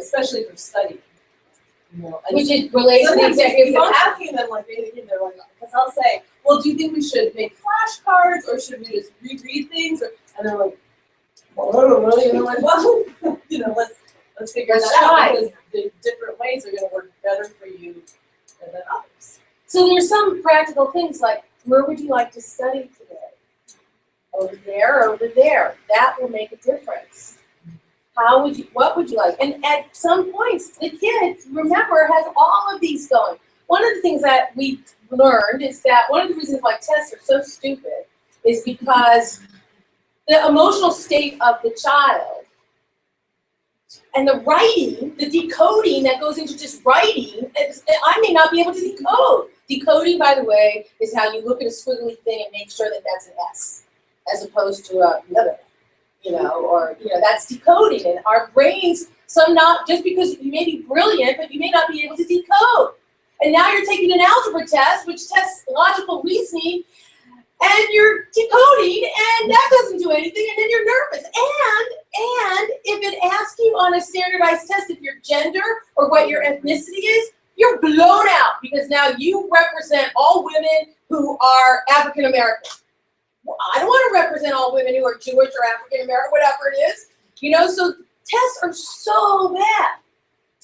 especially for study. You know, and Which is related to the sometimes executive I'm function. asking them like they're like, because I'll say, well, do you think we should make flashcards or should we just reread things? And they're like, well, I don't know. And I'm like, well, you know, let's figure Let's that out try. because the different ways are going to work better for you than others. So there's some practical things like, where would you like to study today? Over there, over there. That will make a difference. What would you like? And at some points, the kid, remember, has all of these going. One of the things that we learned is that one of the reasons why tests are so stupid is because the emotional state of the child and the writing, the decoding that goes into just writing, I may not be able to decode. Decoding, by the way, is how you look at a squiggly thing and make sure that that's an S, as opposed to another, that's decoding. And our brains, just because you may be brilliant, but you may not be able to decode. And now you're taking an algebra test, which tests logical reasoning, and you're decoding, and that doesn't do anything, and then you're nervous. And if it asks you on a standardized test if your gender or what your ethnicity is, you're blown out because now you represent all women who are African American. Well, I don't want to represent all women who are Jewish or African American, whatever it is. So tests are so bad.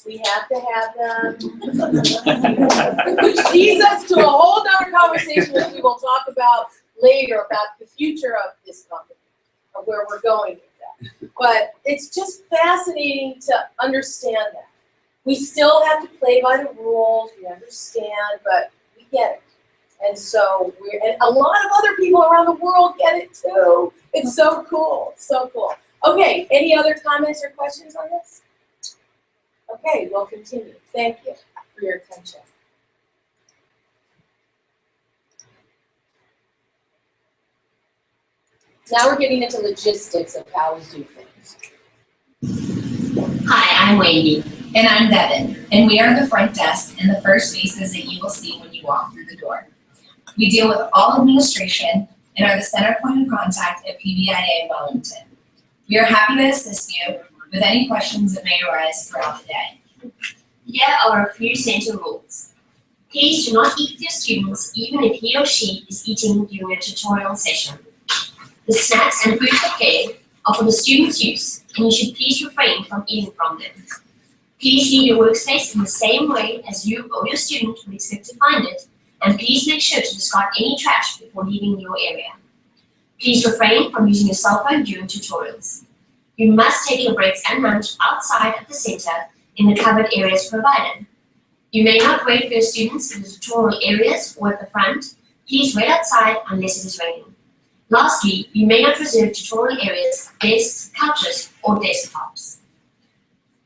We have to have them. Which leads us to a whole other conversation which we will talk about later about the future of this company, of where we're going with that. But it's just fascinating to understand that. We still have to play by the rules, we understand, but we get it. And so and a lot of other people around the world get it too. It's so cool, so cool. Okay, any other comments or questions on this? Okay, we'll continue. Thank you for your attention. Now we're getting into logistics of how we do things. Hi, I'm Wendy. And I'm Devin. And we are the front desk and the first faces that you will see when you walk through the door. We deal with all administration and are the center point of contact at PBIA Wellington. We are happy to assist you with any questions that may arise throughout the day. Here are a few center rules. Please do not eat with your students even if he or she is eating during a tutorial session. The snacks and food prepared are for the students' use, and you should please refrain from eating from them. Please leave your workspace in the same way as you or your student would expect to find it, and please make sure to discard any trash before leaving your area. Please refrain from using your cell phone during tutorials. You must take your breaks and lunch outside at the center in the covered areas provided. You may not wait for your students in the tutorial areas or at the front. Please wait outside unless it is raining. Lastly, you may not reserve tutorial areas, desks, couches, or desktops.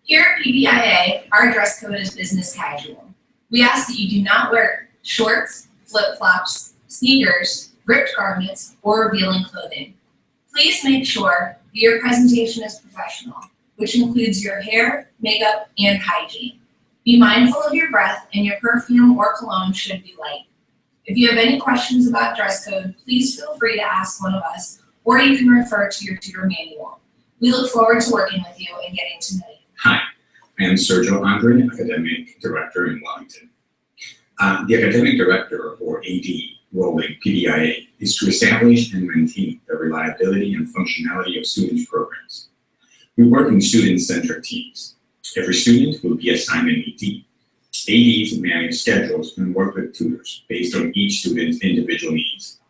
Here at PBIA, our dress code is business casual. We ask that you do not wear shorts, flip-flops, sneakers, ripped garments, or revealing clothing. Please make sure that your presentation is professional, which includes your hair, makeup, and hygiene. Be mindful of your breath, and your perfume or cologne should be light. If you have any questions about dress code, please feel free to ask one of us, or you can refer to your tutor manual. We look forward to working with you and getting to know you. Hi, I am Sergio Andre, Academic Director in Wellington. The Academic Director, or AD, role in PBIA is to establish and maintain the reliability and functionality of students' programs. We work in student-centered teams. Every student will be assigned an AD. ADs manage schedules and work with tutors based on each student's individual needs.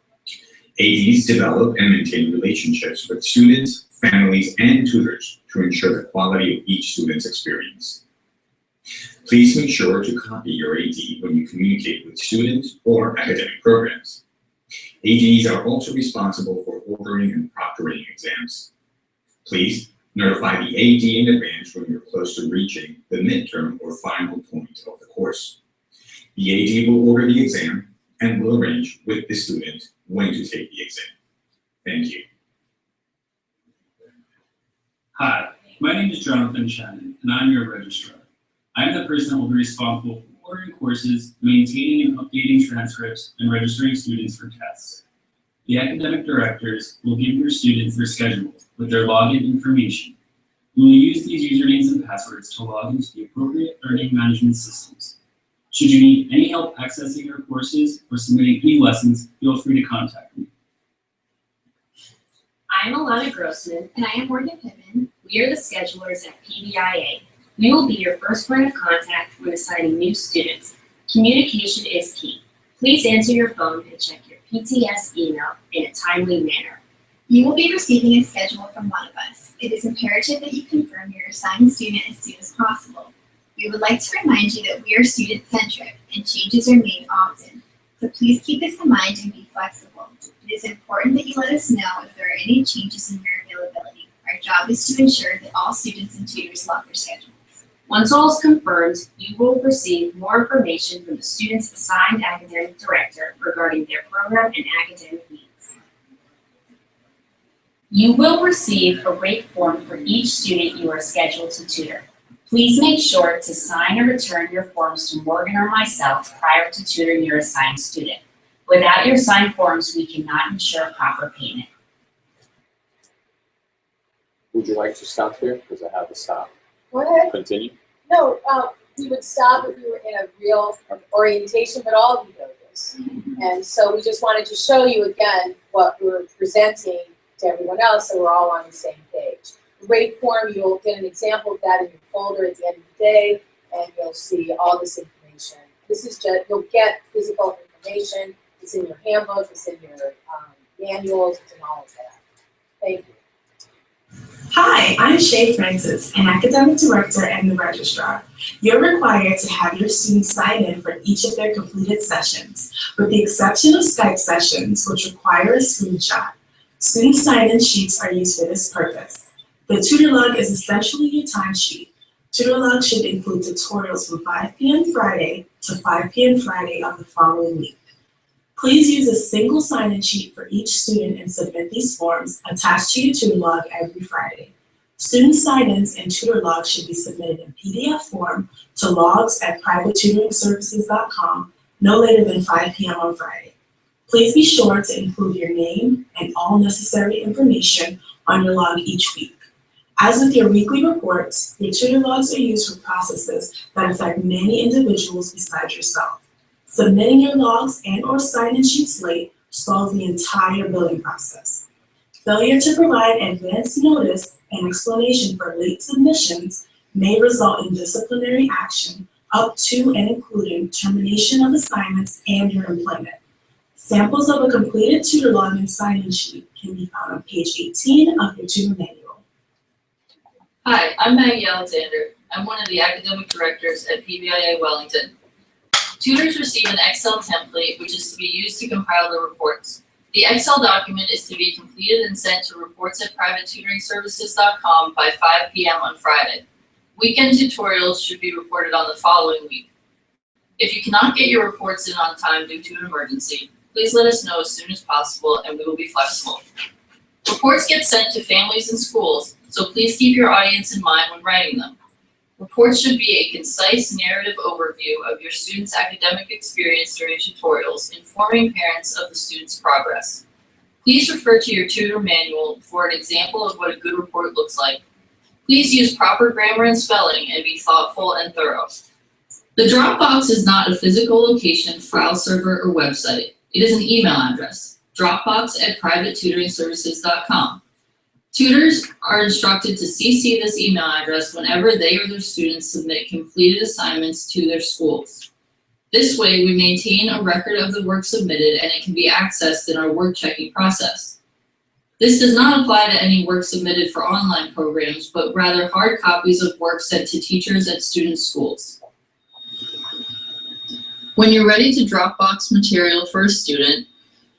ADs develop and maintain relationships with students, families, and tutors to ensure the quality of each student's experience. Please make sure to copy your AD when you communicate with students or academic programs. ADs are also responsible for ordering and proctoring exams. Please notify the AD in advance when you're close to reaching the midterm or final point of the course. The AD will order the exam and will arrange with the student when to take the exam. Thank you. Hi, my name is Jonathan Shannon, and I'm your registrar. I'm the person that will be responsible for ordering courses, maintaining and updating transcripts, and registering students for tests. The academic directors will give your students their schedule with their login information. You will use these usernames and passwords to log into the appropriate learning management systems. Should you need any help accessing your courses or submitting any lessons, feel free to contact me. I'm Alana Grossman. And I am Morgan Pittman. We are the schedulers at PBIA. We will be your first point of contact when assigning new students. Communication is key. Please answer your phone and check your PTS email in a timely manner. You will be receiving a schedule from one of us. It is imperative that you confirm your assigned student as soon as possible. We would like to remind you that we are student-centric and changes are made often. So please keep this in mind and be flexible. It is important that you let us know if there are any changes in your availability. Our job is to ensure that all students and tutors log their schedules. Once all is confirmed, you will receive more information from the student's assigned academic director regarding their program and academic needs. You will receive a rate form for each student you are scheduled to tutor. Please make sure to sign or return your forms to Morgan or myself prior to tutoring your assigned student. Without your signed forms, we cannot ensure proper payment. Would you like to stop there? Because I have to stop. Go ahead. Continue. No, we would stop if we were in a real orientation, but all of you know this. And so we just wanted to show you again what we're presenting to everyone else so we're all on the same page. The rate form, you'll get an example of that in your folder at the end of the day, and you'll see all this information. This is just, you'll get physical information. It's in your handbook, it's in your manuals, it's in all of that. Thank you. Hi, I'm Shay Francis, an academic director and the registrar. You're required to have your students sign in for each of their completed sessions, with the exception of Skype sessions, which require a screenshot. Student sign-in sheets are used for this purpose. The tutor log is essentially your timesheet. Tutor log should include tutorials from 5 p.m. Friday to 5 p.m. Friday of the following week. Please use a single sign-in sheet for each student and submit these forms attached to your tutor log every Friday. Student sign-ins and tutor logs should be submitted in PDF form to logs@privatetutoringservices.com no later than 5 p.m. on Friday. Please be sure to include your name and all necessary information on your log each week. As with your weekly reports, your tutor logs are used for processes that affect many individuals besides yourself. Submitting your logs and/or sign-in sheets late stalls the entire billing process. Failure to provide advance notice and explanation for late submissions may result in disciplinary action up to and including termination of assignments and your employment. Samples of a completed tutor log and sign-in sheet can be found on page 18 of your tutor manual. Hi, I'm Maggie Alexander. I'm one of the academic directors at PBIA Wellington. Tutors receive an Excel template which is to be used to compile the reports. The Excel document is to be completed and sent to reports@privatetutoringservices.com by 5 p.m. on Friday. Weekend tutorials should be reported on the following week. If you cannot get your reports in on time due to an emergency, please let us know as soon as possible and we will be flexible. Reports get sent to families and schools, so please keep your audience in mind when writing them. Reports should be a concise narrative overview of your student's academic experience during tutorials, informing parents of the student's progress. Please refer to your tutor manual for an example of what a good report looks like. Please use proper grammar and spelling and be thoughtful and thorough. The Dropbox is not a physical location, file server, or website. It is an email address, dropbox@privatetutoringservices.com. Tutors are instructed to CC this email address whenever they or their students submit completed assignments to their schools. This way, we maintain a record of the work submitted and it can be accessed in our work checking process. This does not apply to any work submitted for online programs, but rather hard copies of work sent to teachers at student schools. When you're ready to Dropbox material for a student,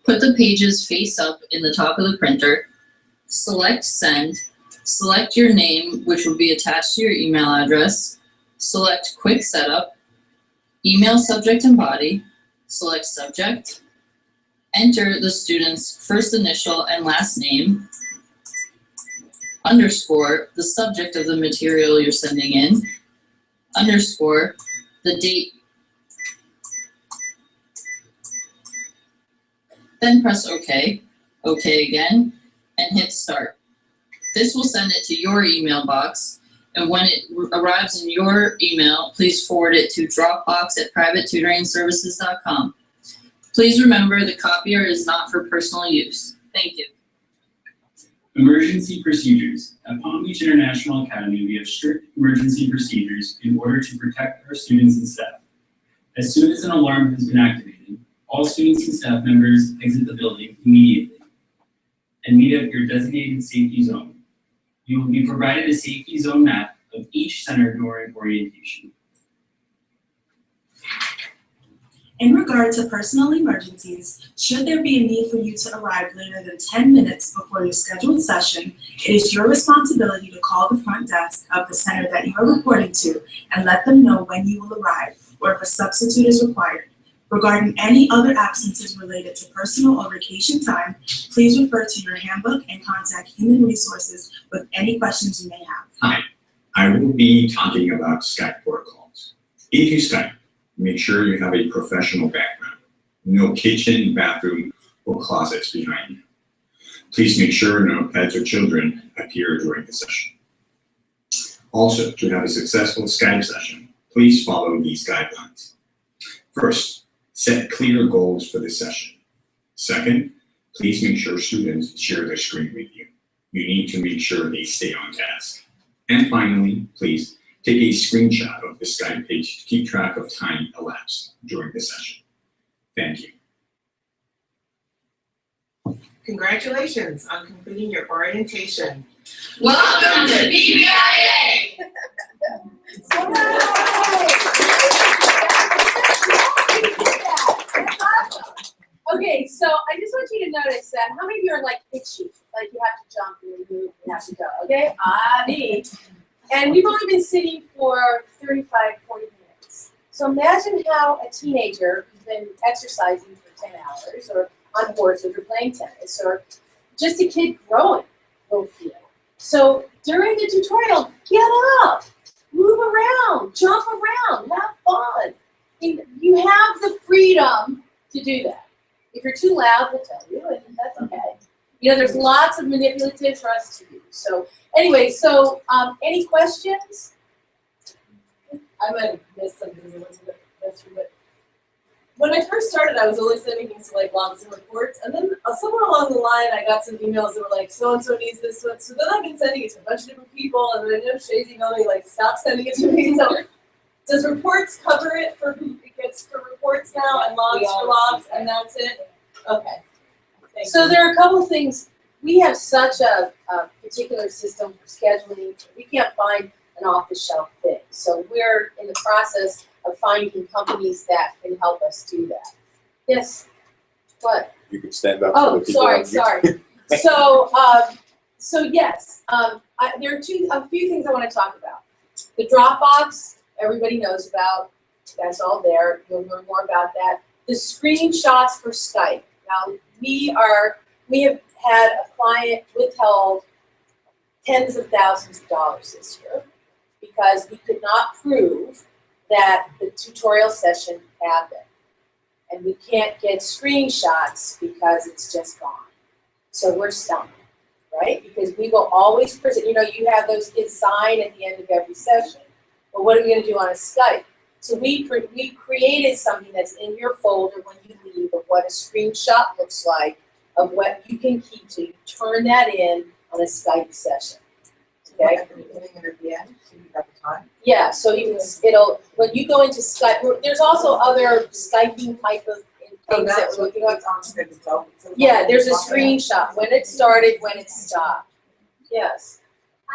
put the pages face up in the top of the printer, select Send, select your name, which will be attached to your email address, select Quick Setup, email subject and body, select subject, enter the student's first initial and last name, underscore the subject of the material you're sending in, underscore the date, then press OK, OK again, and hit start. This will send it to your email box, and when it arrives in your email, please forward it to dropbox@privatetutoringservices.com. Please remember the copier is not for personal use. Thank you. Emergency procedures. At Palm Beach International Academy, we have strict emergency procedures in order to protect our students and staff. As soon as an alarm has been activated, all students and staff members exit the building immediately and meet at your designated safety zone. You will be provided a safety zone map of each center during orientation. In regard to personal emergencies, should there be a need for you to arrive later than 10 minutes before your scheduled session, it is your responsibility to call the front desk of the center that you are reporting to and let them know when you will arrive or if a substitute is required. Regarding any other absences related to personal or vacation time, please refer to your handbook and contact Human Resources with any questions you may have. Hi, I will be talking about Skype protocols. If you Skype, make sure you have a professional background. No kitchen, bathroom, or closets behind you. Please make sure no pets or children appear during the session. Also, to have a successful Skype session, please follow these guidelines. First, set clear goals for the session. Second, please make sure students share their screen with you. You need to make sure they stay on task. And finally, please take a screenshot of the Skype page to keep track of time elapsed during the session. Thank you. Congratulations on completing your orientation. Welcome to PBIA! Okay, so I just want you to notice that how many of you are like itchy? Like you have to jump and move, you have to go, okay? Me. And we've only been sitting for 35, 40 minutes. So imagine how a teenager who's been exercising for 10 hours or on horses or playing tennis or just a kid growing will feel. So during the tutorial, get up, move around, jump around, have fun. And you have the freedom to do that. If you're too loud, we'll tell you, and that's okay. You know, there's lots of manipulatives for us to do. So anyway, so any questions? I might have missed something we went to the restroom, but when I first started, I was only sending things to like logs and reports, and then somewhere along the line, I got some emails that were like, so-and-so needs this, so then I've been sending it to a bunch of different people, and then I know Shay's emailed me, like, stop sending it to me, so does reports cover it for who it gets for reports now, and logs for logs, and that's it? Okay. Thank So you. there are a couple of things. We have such a particular system for scheduling. We can't find an off-the-shelf thing. So we're in the process of finding companies that can help us do that. Yes. What? You can stand up. Oh, for the people on sorry. YouTube. So yes, there are a few things I want to talk about. The Dropbox, everybody knows about. That's all there. You'll learn more about that. The screenshots for Skype. Now we have had a client withheld tens of thousands of dollars this year because we could not prove that the tutorial session happened. And we can't get screenshots because it's just gone. So we're stumped, right? Because we will always present, you have those kids sign at the end of every session. But what are we gonna do on a Skype? So we created something that's in your folder when you leave of what a screenshot looks like, of what you can keep. So you turn that in on a Skype session. Okay? At the beginning and at the end, so you got the time. Yeah, so when you go into Skype, there's also other Skyping type of things that we're looking at. Yeah, there's a screenshot, when it started, when it stopped. Yes.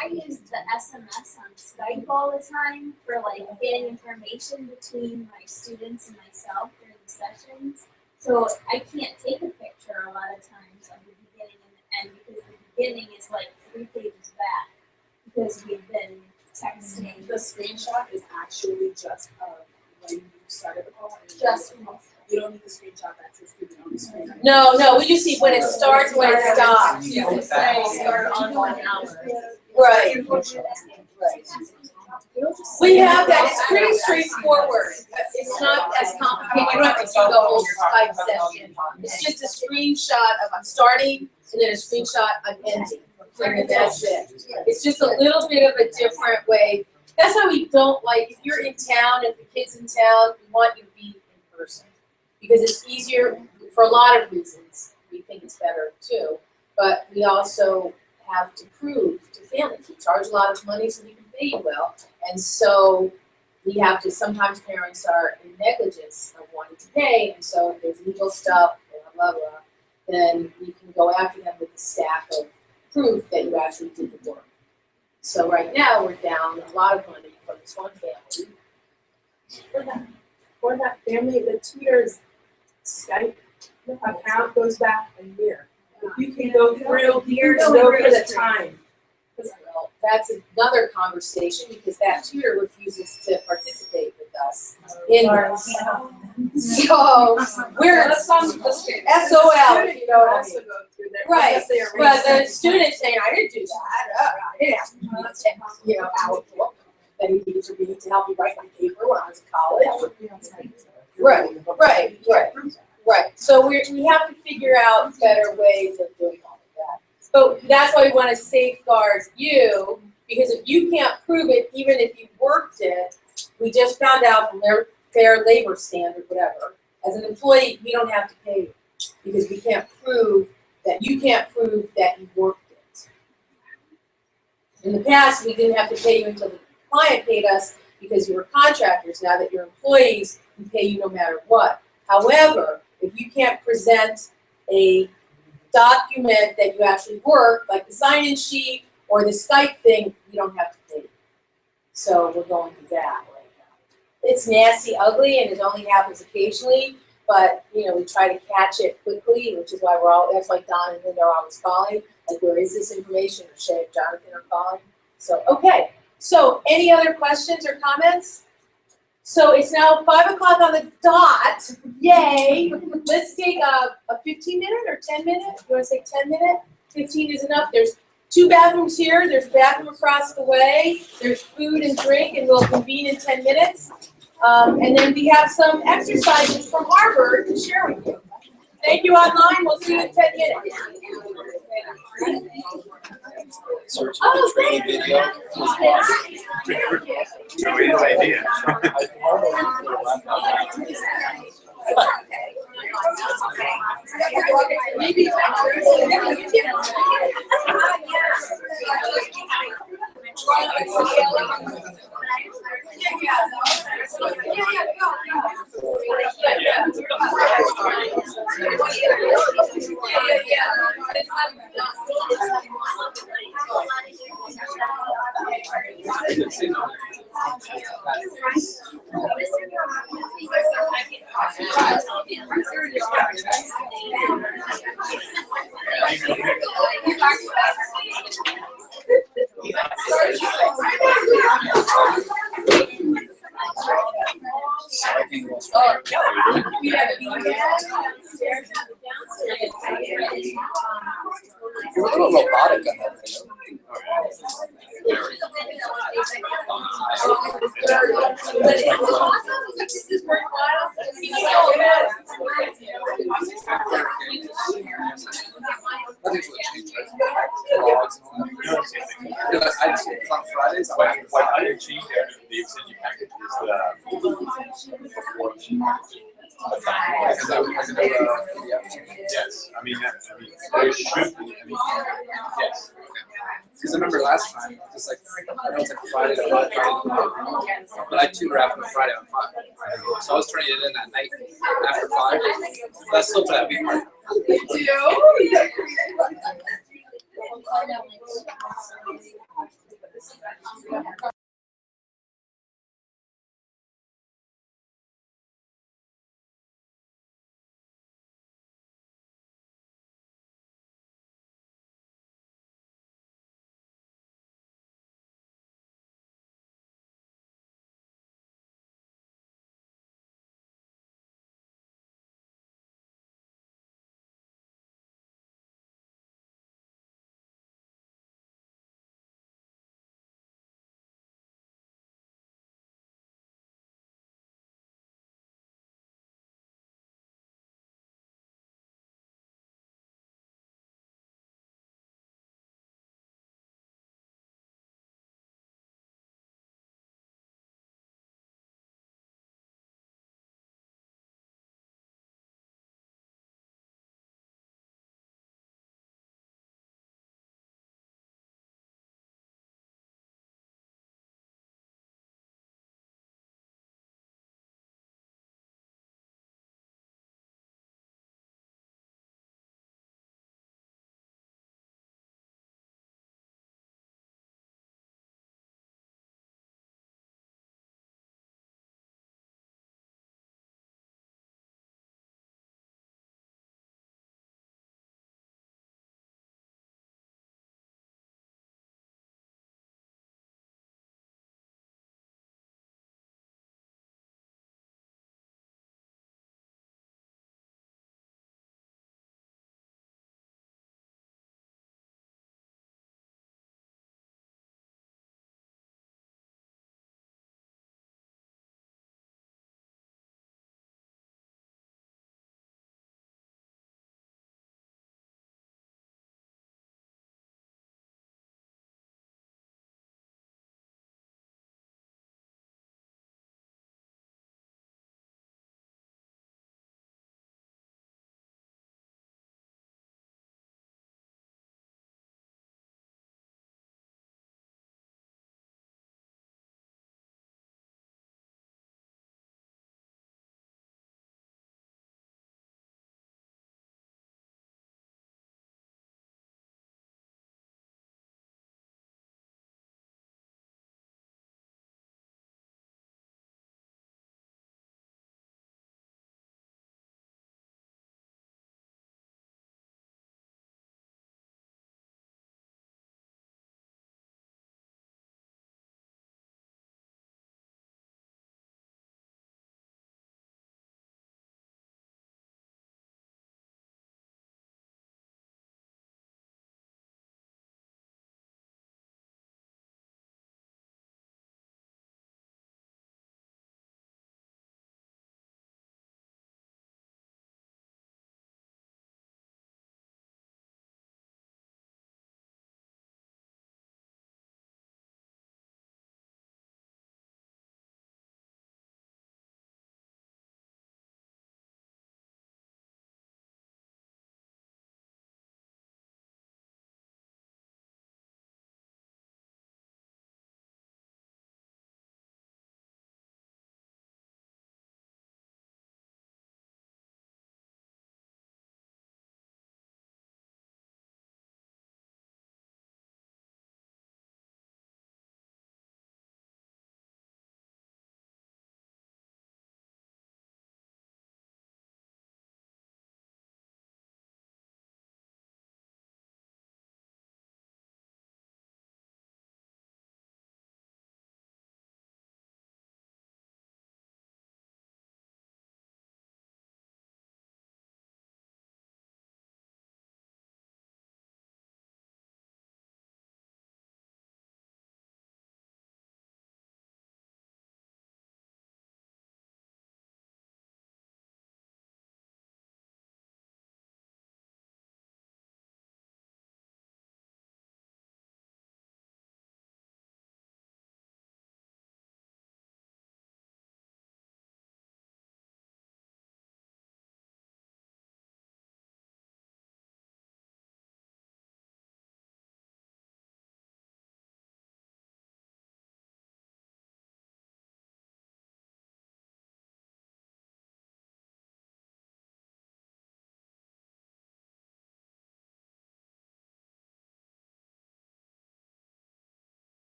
I use the SMS on Skype all the time for like getting information between my students and myself during the sessions. So I can't take a picture a lot of times of the beginning and the end because the beginning is like 3 pages back because we've been texting. The screenshot is actually just when you started the call. Just You don't need the screenshot, that's your student on the screen. No, we just see when it starts, when it stops. Yeah, it's saying start on 1 hour. Right. We have that, it's pretty straightforward. It's not as complicated, you don't have to do the whole Skype session. It's just a screenshot of I'm starting, and then a screenshot I'm ending, and then that's it. It's just a little bit of a different way. That's why we don't like, if you're in town, if the kid's in town, we want you to be in person. Because it's easier for a lot of reasons. We think it's better too. But we also have to prove to families, we charge a lot of money so we can pay you well. And so we have to, sometimes parents are in negligence of wanting to pay, and so if there's legal stuff, blah, blah, blah, then we can go after them with a stack of proof that you actually did the work. So right now, we're down a lot of money from this one family. For that family, the tutor's Skype account goes back a year. You can go through, you can go for the time. Well, that's another conversation because that tutor refuses to participate with us in this. So we're SOL, you know what I mean? Right, but the student's saying, I didn't do that, I didn't ask you to take, you know, our book that he needed to read to help me write my paper when I was in college. Right. So we have to figure out better ways of doing all of that. But that's why we want to safeguard you, because if you can't prove it, even if you worked it, we just found out from their Fair Labor Standard, whatever, as an employee, we don't have to pay you because we can't prove that you can't prove that you worked it. In the past, we didn't have to pay you until the client paid us because you were contractors. Now that you're employees, we pay you no matter what. However, if you can't present a document that you actually worked, like the sign-in sheet or the Skype thing, you don't have to pay. So we're going through that right now. It's nasty, ugly, and it only happens occasionally, but you know, we try to catch it quickly, which is why that's why Don and Linda are always calling, like where is this information, or Shay and Jonathan are calling. So, okay. So any other questions or comments? So it's now 5 o'clock on the dot. Yay! Let's take a 15-minute or 10-minute. You want to say 10-minute? 15 is enough. There's 2 bathrooms here. There's a bathroom across the way. There's food and drink, and we'll convene in 10 minutes. And then we have some exercises from Harvard to share with you. Thank you online. We'll see you in 10 minutes. Search the training video. Joey's idea. You're a little robotic on that thing. Nothing's really changed, right? Blogs and all that. Yeah, I'd say it's on Fridays. I didn't change that. The extended package is before. Yes, I mean, there should be, yes. Because I remember last time, just like, I know it's like Friday to 5, but I tutor after Friday on 5. So I was turning it in that night after 5. That's still for that week, right? Do.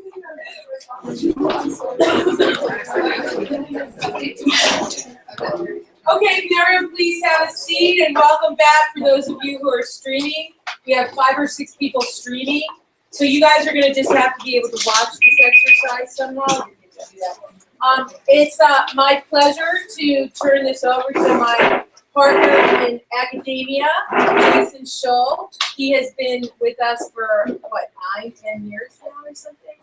Okay, can everyone please have a seat and welcome back for those of you who are streaming. We have 5 or 6 people streaming, so you guys are gonna just have to be able to watch this exercise somehow. It's my pleasure to turn this over to my partner in academia, Jason Shull. He has been with us for, 9-10 years now or something?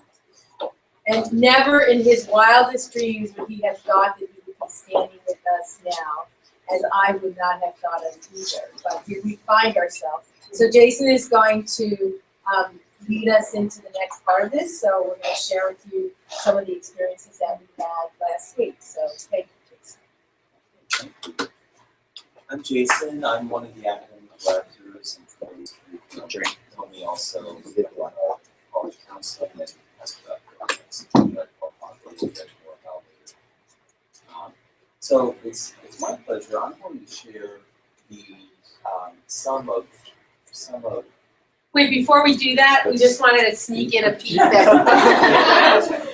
And never in his wildest dreams would he have thought that he would be standing with us now, as I would not have thought of either. But here we find ourselves. So Jason is going to lead us into the next part of this. So we're going to share with you some of the experiences that we had last week. So thank you, Jason. I'm Jason. I'm one of the academic directors, and for those who know me, also did a lot of college counseling and as well. So it's my pleasure. I'm going to share the some of. Wait, before we do that, we just wanted to sneak in a peek there.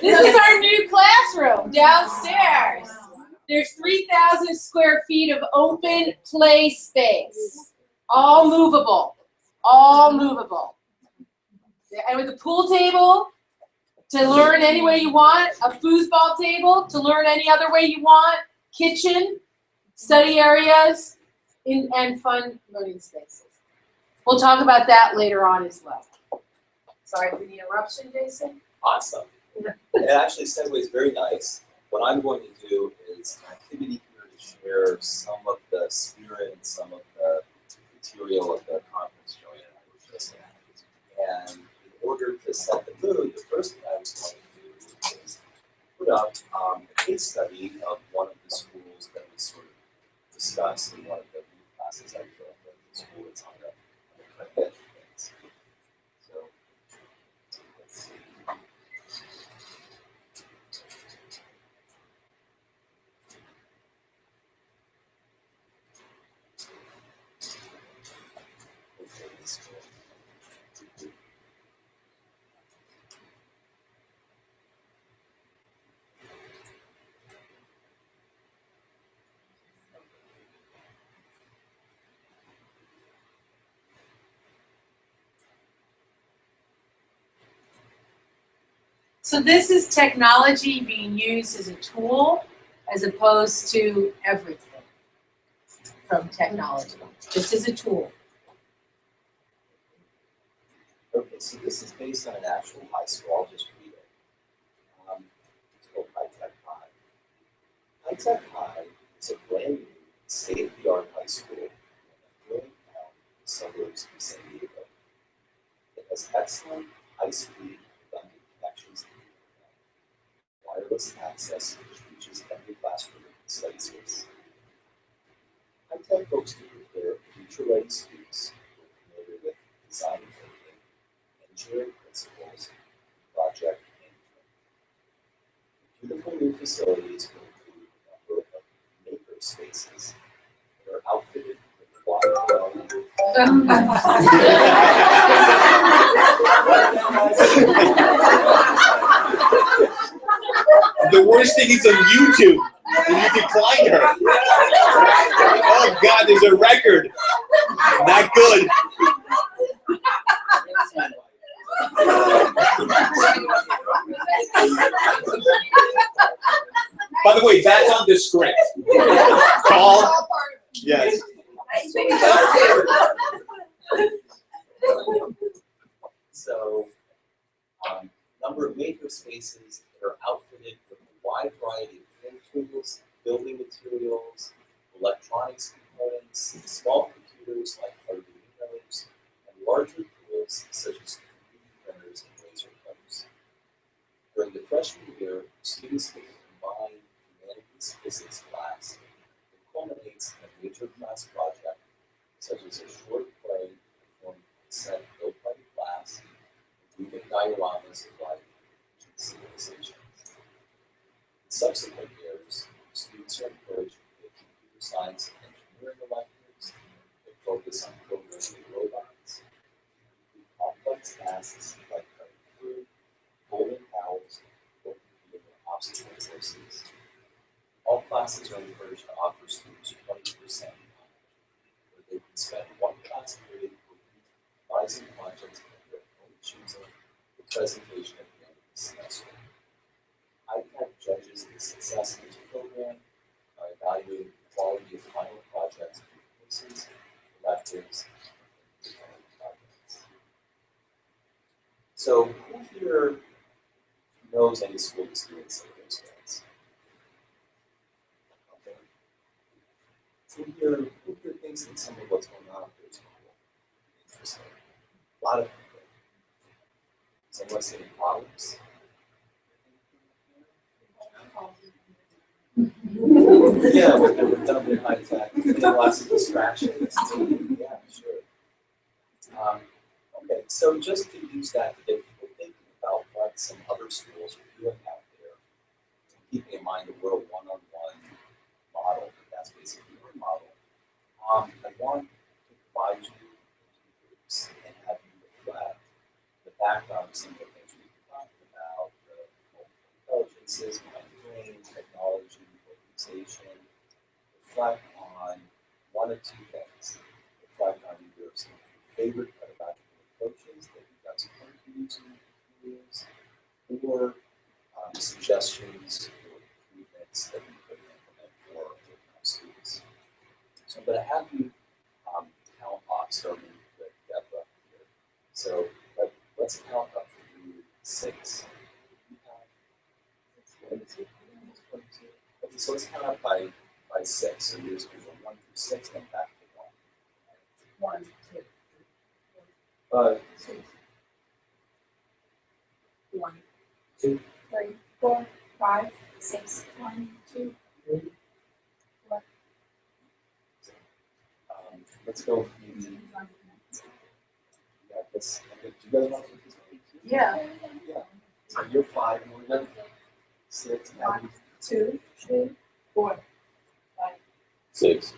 This is our new classroom downstairs. There's 3,000 square feet of open play space, all movable, all movable. And with a pool table to learn any way you want, a foosball table to learn any other way you want, kitchen, study areas, and fun learning spaces. We'll talk about that later on as well. Sorry for the interruption, Jason. Awesome. It actually segues very nice. What I'm going to do is an activity here to share some of the spirit and some of the material of the conference Joanne and I were just at. And in order to set the mood, the first thing I was going to do is put up a case study of one of the schools that we sort of discussed in one of the classes I took at the school. It's on the cutting edge of things. So let's see. So this is technology being used as a tool as opposed to everything from technology, just as a tool. Okay, so this is based on an actual high school. I'll just read it. It's called High Tech High. High Tech High is a brand new, state-of-the-art high school in the County, suburbs of San Diego. It has excellent high-speed redundant connections to the internet, wireless access which reaches every classroom and study space. High Tech hopes to prepare future-ready students who are familiar with design thinking, engineering principles, project management. The beautiful new facilities will include a number of maker spaces that are outfitted with wide variety The worst thing is on YouTube. You declined her. Oh God, there's a record. Not good. By the way, that's on the script. Call. Yes. So, number of maker spaces that are outfitted with a wide variety of hand tools, building materials, electronics components, small computers like Arduinos, and larger tools such as 3D printers and laser cutters. During the freshman year, students take a combined humanities physics class that culminates in a major class project such as a short play performed on set built by the class, moving dioramas of life and civilizations. In subsequent years, students are encouraged to take computer science and engineering electives that focus on programming robots, complex tasks like cutting food, folding classes are encouraged to offer students 20% where they can spend one class period per week devising projects of their own choosing for presentation at the end of the semester. ICAP judges the success of this program by evaluating the quality of final projects through quizzes, electives, and projects. So who here knows any school experience like those guys? Okay. Who here thinks that some of what's going on up there is cool? Interesting. A lot of people. Does anyone see any problems? Yeah, with the redundant high tech, and lots of distractions. Yeah, sure. Okay, so just to use that to get people thinking about what some other schools are doing out there, keeping in mind that we're a one-on-one model, that's basically our model. I want to provide you into groups and have you reflect the background of some of the things we've talked about, the multiple intelligences, mind brain, technology, organization. Reflect on one of two things. Reflect on either some of your favorite pedagogical approaches that you guys are currently using in your careers, or suggestions or improvements that you could implement for students. So I'm going to have you count off, starting with Deborah here. So let's count up through 6. Okay, so let's count up by 6. So yours goes from 1 through 6, then back to 1. 1, 2, 6. 1, 2, 3, 4, 5, 6. 1, 2, 3, 4. Let's go. Yeah, this. Do you guys want to do this? Yeah. Yeah. So you're 5, more than 6, 1, 2, 3, 4, 5, 6.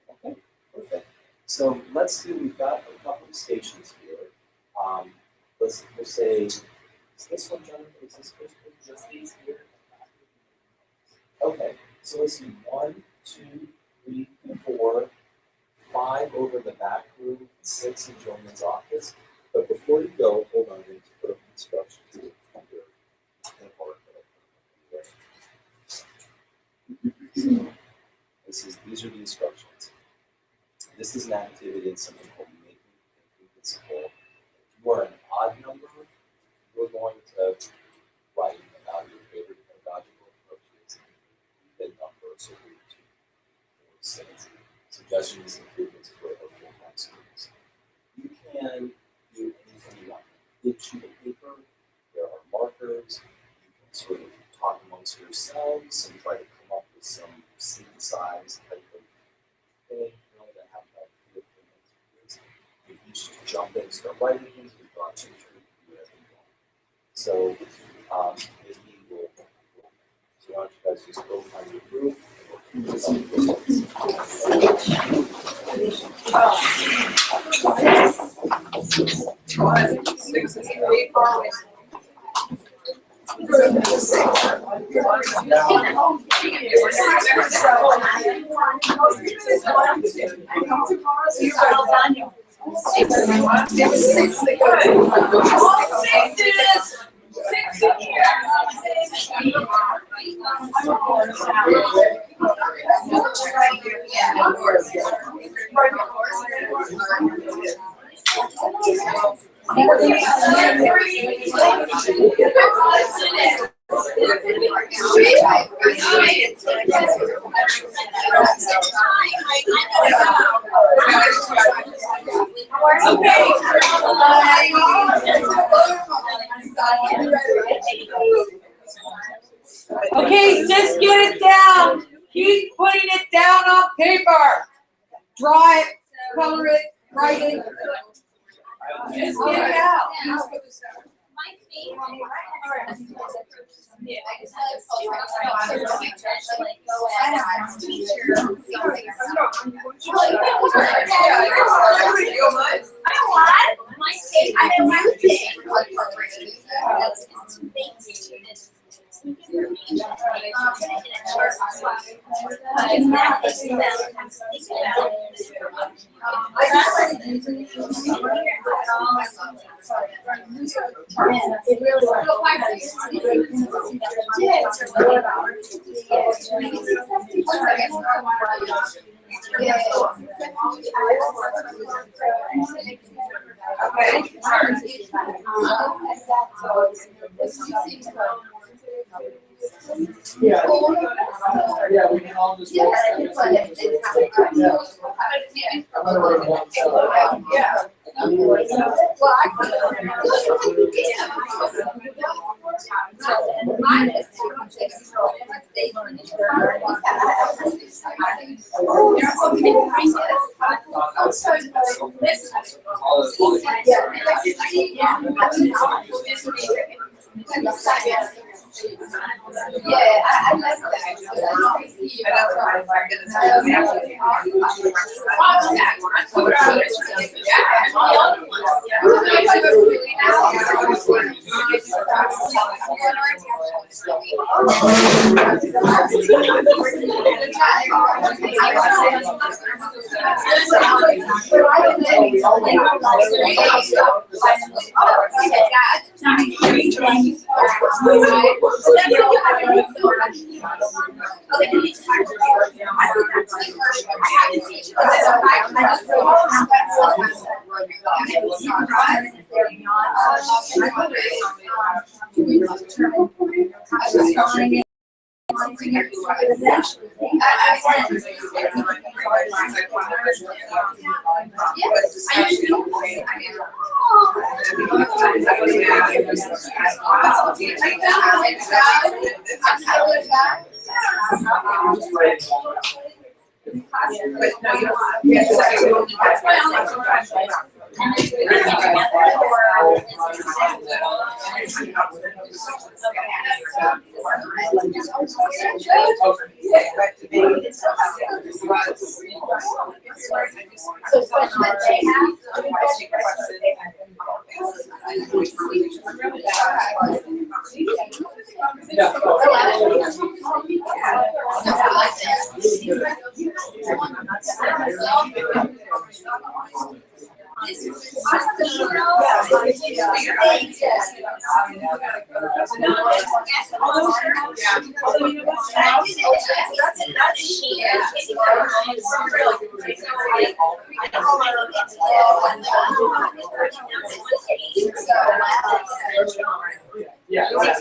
Okay, perfect. So let's see, we've got a couple of stations here. We'll say, is this one, Jonathan? Is this first one? Just these here? Okay, so let's do 1, 2, 3, 4, 5 over the back room, 6 in Joanne's office. But before you go, hold on, I need to put up instructions here. So these are the instructions. This is an activity in something called Making Principle. If you are an odd number, you're going to write about your favorite pedagogical approaches, even numbers of 2, 4, 6. Suggestions, improvements for full-time students. You can do anything you want. Big sheet of paper, there are markers, you can sort of talk amongst yourselves and try to come up with some synthesized type of thing, that have about 2 or 3 minutes. You can just jump in, start writing things, you draw a picture, do whatever you want. So maybe we'll, so why don't you guys just go find your group. Okay, just get it down. Keep putting it down on paper. Draw it, color it, write it. Just get it out. It really Yeah, we can all just. Yeah. Yeah, I like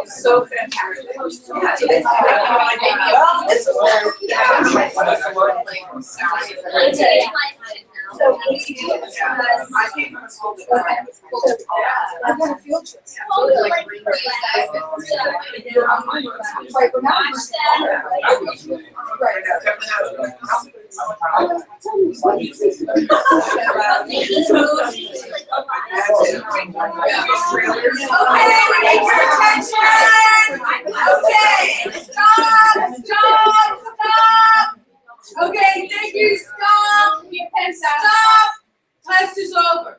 It's so fantastic. So I came from school. I'm on a field trip. Okay, thank you, stop. Stop. Test is over.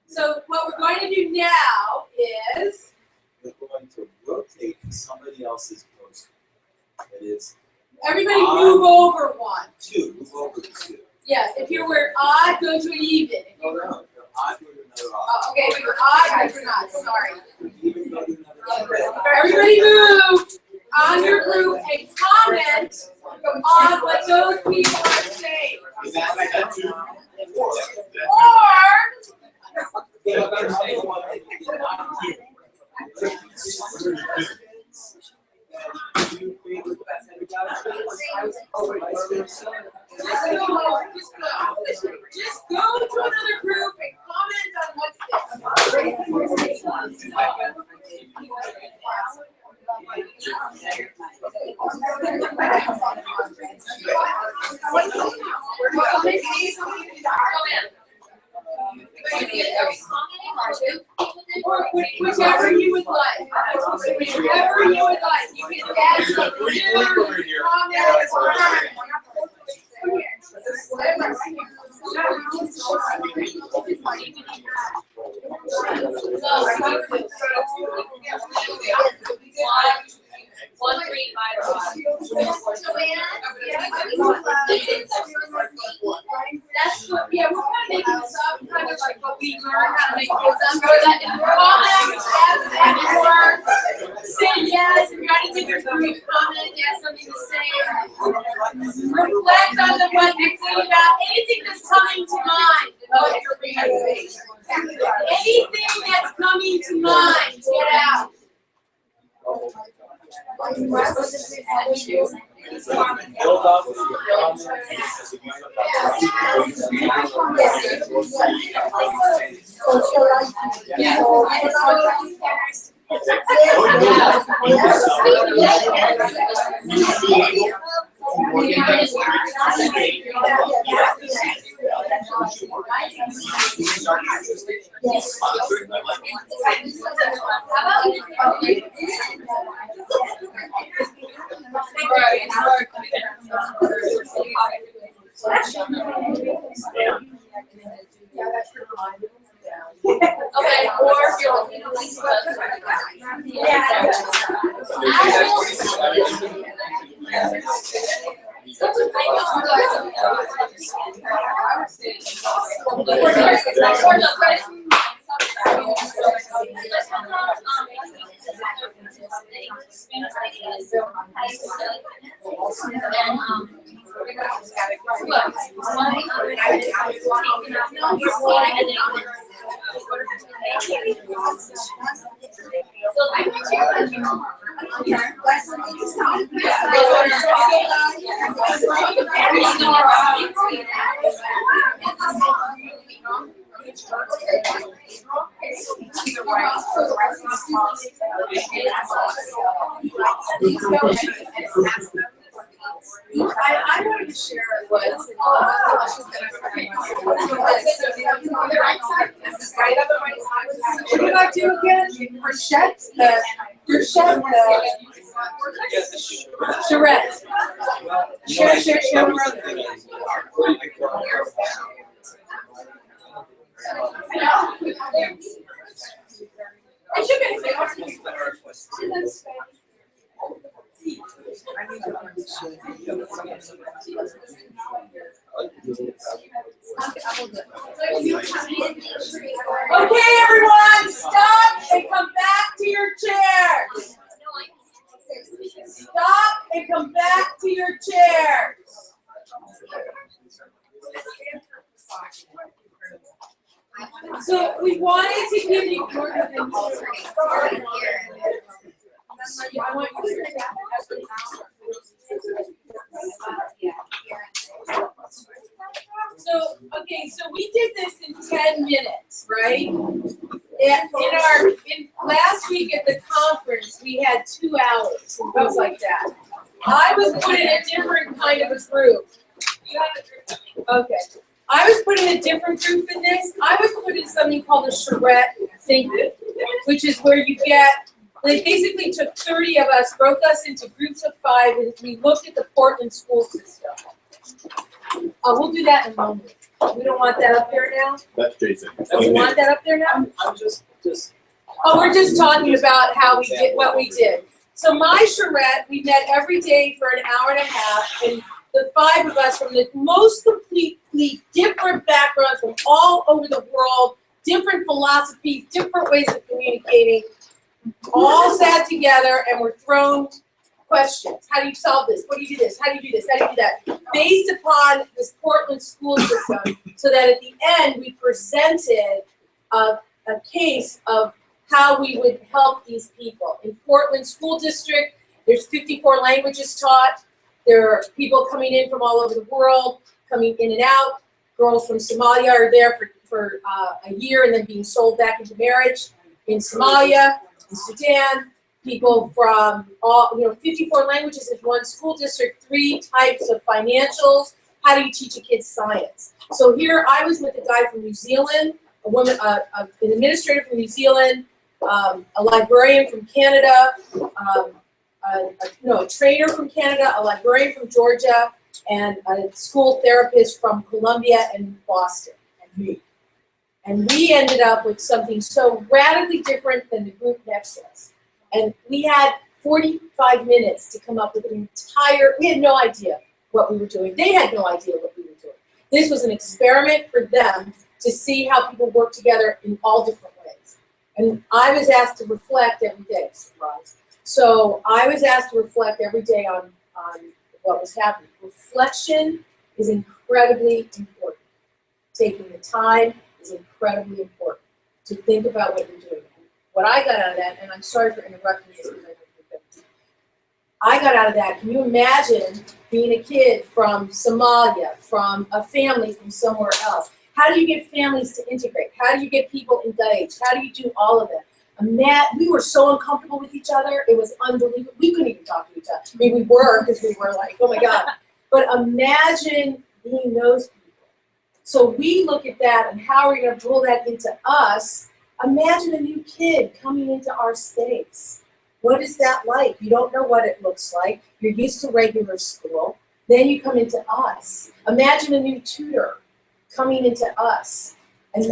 So what we're going to do now is We're going to rotate somebody else's poster. That is everybody move over one. two, move over two. Yes, if you were odd, go to an even. No, no, no, if you're odd, go to another odd. Oh, okay, if you're odd, go to not, sorry. Even go to another odd. Everybody move on your group and comment on what those people are saying. Is that two? Or Yeah, better say one. Just go to another group and comment on what's there. That's what, yeah, we're kind of making this up, kind of like what we learned how to make kids comments, or say yes, if you're not a different group, comment, you have something to say. Reflect on the what you're thinking about, anything that's coming to mind. Anything that's coming to mind, get out. Build off of your comments. Okay, or if you're I wanted to share what what did I do again? Bruschette? Bruschette? Charette. I should have Okay, everyone, stop and come back to your chairs. Stop and come back to your chairs. So we wanted to give you more than I want you to So, okay, so we did this in 10 minutes, right? Last week at the conference, we had 2 hours and things like that. I was put in a different kind of a group. Okay. I was put in a different group in this. I was put in something called a charrette think, which is where you get, they basically took 30 of us, broke us into groups of 5, and we looked at the Portland school system. We'll do that in a moment. We don't want that up there now? That's Jason. Do we want that up there now? I'm just. Oh, we're just talking about how we did, what we did. So my charrette, we met every day for an hour and a half, and the 5 of us from the most completely different backgrounds from all over the world, different philosophies, different ways of communicating, all sat together and were thrown questions. How do you solve this? What do you do this? How do you do this? How do you do that? Based upon this Portland school system, so that at the end we presented a case of how we would help these people. In Portland School District, there's 54 languages taught. There are people coming in from all over the world, coming in and out. Girls from Somalia are there for a year and then being sold back into marriage. In Somalia, in Sudan, people from all, 54 languages in one school district, 3 types of financials. How do you teach a kid science? So here I was with a guy from New Zealand, a woman, an administrator from New Zealand, a librarian from Canada, a trainer from Canada, a librarian from Georgia, and a school therapist from Columbia and Boston, and me. And we ended up with something so radically different than the group next to us. And we had 45 minutes to come up with an entire, we had no idea what we were doing. They had no idea what we were doing. This was an experiment for them to see how people work together in all different ways. And I was asked to reflect every day, surprise. So I was asked to reflect every day on what was happening. Reflection is incredibly important. Taking the time is incredibly important to think about what you're doing. What I got out of that, and I'm sorry for interrupting you, I got out of that, can you imagine being a kid from Somalia, from a family from somewhere else? How do you get families to integrate? How do you get people engaged? How do you do all of it? We were so uncomfortable with each other, it was unbelievable. We couldn't even talk to each other. I mean, we were, because we were like, oh my God. But imagine being those people. So we look at that and how are we going to pull that into us? Imagine a new kid coming into our space. What is that like? You don't know what it looks like. You're used to regular school. Then you come into us. Imagine a new tutor coming into us and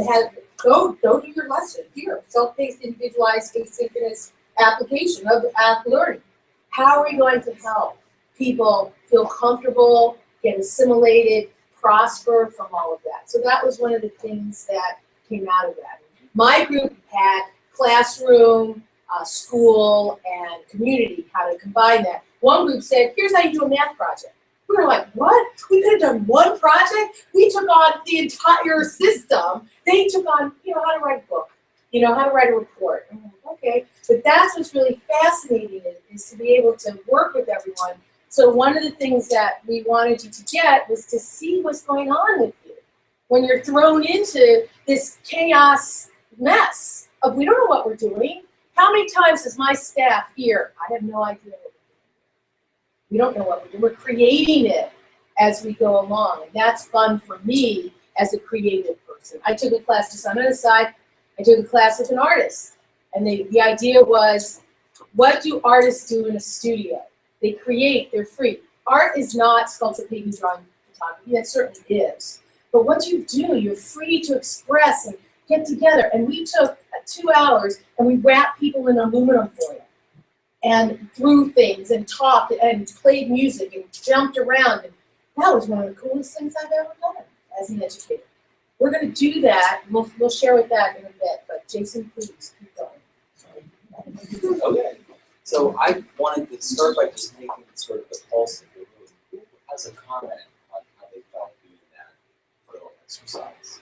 go do your lesson here. Self-paced, individualized, asynchronous application of app learning. How are we going to help people feel comfortable, get assimilated, prosper from all of that? So that was one of the things that came out of that. My group had classroom, school, and community, how to combine that. One group said, here's how you do a math project. We were like, what? We could have done one project? We took on the entire system. They took on, how to write a book, how to write a report. I'm like, okay, but that's what's really fascinating is to be able to work with everyone. So one of the things that we wanted you to get was to see what's going on with you when you're thrown into this chaos mess of we don't know what we're doing. How many times does my staff here, I have no idea what we're doing. We don't know what we're doing. We're creating it as we go along. And that's fun for me as a creative person. I took a class just on the other side. I took a class with an artist. And the idea was, what do artists do in a studio? They create, they're free. Art is not sculpture, painting, drawing, photography. That certainly is. But what you do, you're free to express and get together. And we took 2 hours and we wrapped people in aluminum foil and threw things and talked and played music and jumped around. And that was one of the coolest things I've ever done as an educator. We're going to do that. We'll share with that in a bit. But Jason, please keep going. Okay. So I wanted to start by just making sort of the pulse of the room. Who has a comment on how they felt doing that little exercise?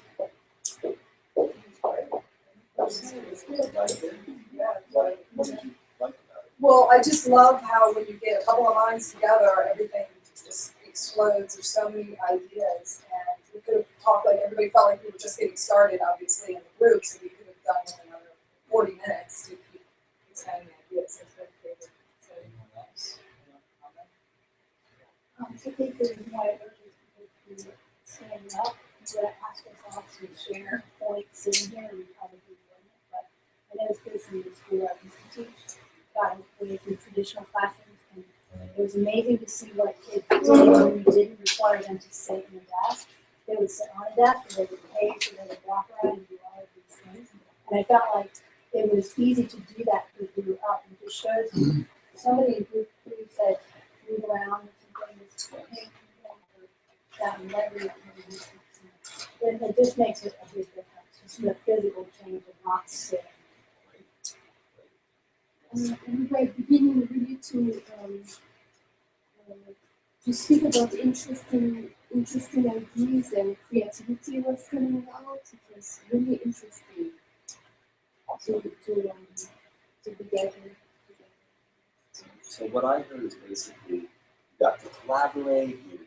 What did you like about it? Well, I just love how when you get a couple of minds together, everything just explodes. There's so many ideas, and we could have talked like everybody felt like we were just getting started, obviously, in the group, so we could have done another 40 minutes to keep expanding ideas. It's very creative. So, anyone else? I think there's more urgency to stand up, to ask ourselves to share points in here, and probably doing it. But I know it's good in the school I used to teach, got away from traditional classrooms, and it was amazing to see what kids did when we didn't require them to sit in a desk. They would sit on a desk, or they would page, or they would walk around and do all of these things. And I felt like it was easy to do that because we were up, and it just shows you somebody in group 3 said move around or something, then it just makes it a big difference. Just the physical change of not sitting. In the very beginning, we need to speak about interesting ideas and creativity was coming out. It was really interesting to be gathered. So what I heard is basically you got to collaborate, you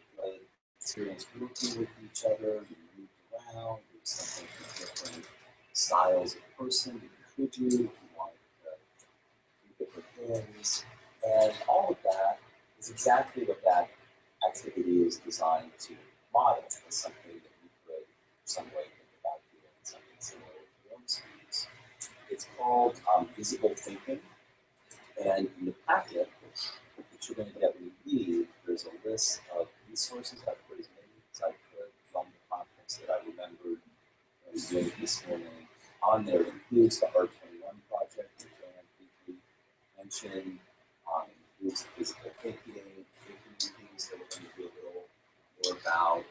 experience working with each other, you moved around, there was something from different styles of person to contribute, if you wanted to do different things. And all of that is exactly what that activity is designed to model as something that you could in some way think about doing something similar with your own students. It's called visible thinking. And in the packet that you're going to get when you leave, there's a list of resources. I put as many as I could from the conference that I remembered I was doing this morning on there. It includes the R21 project that Joanne briefly mentioned. Includes physical thinking meetings that we're going to do a little more about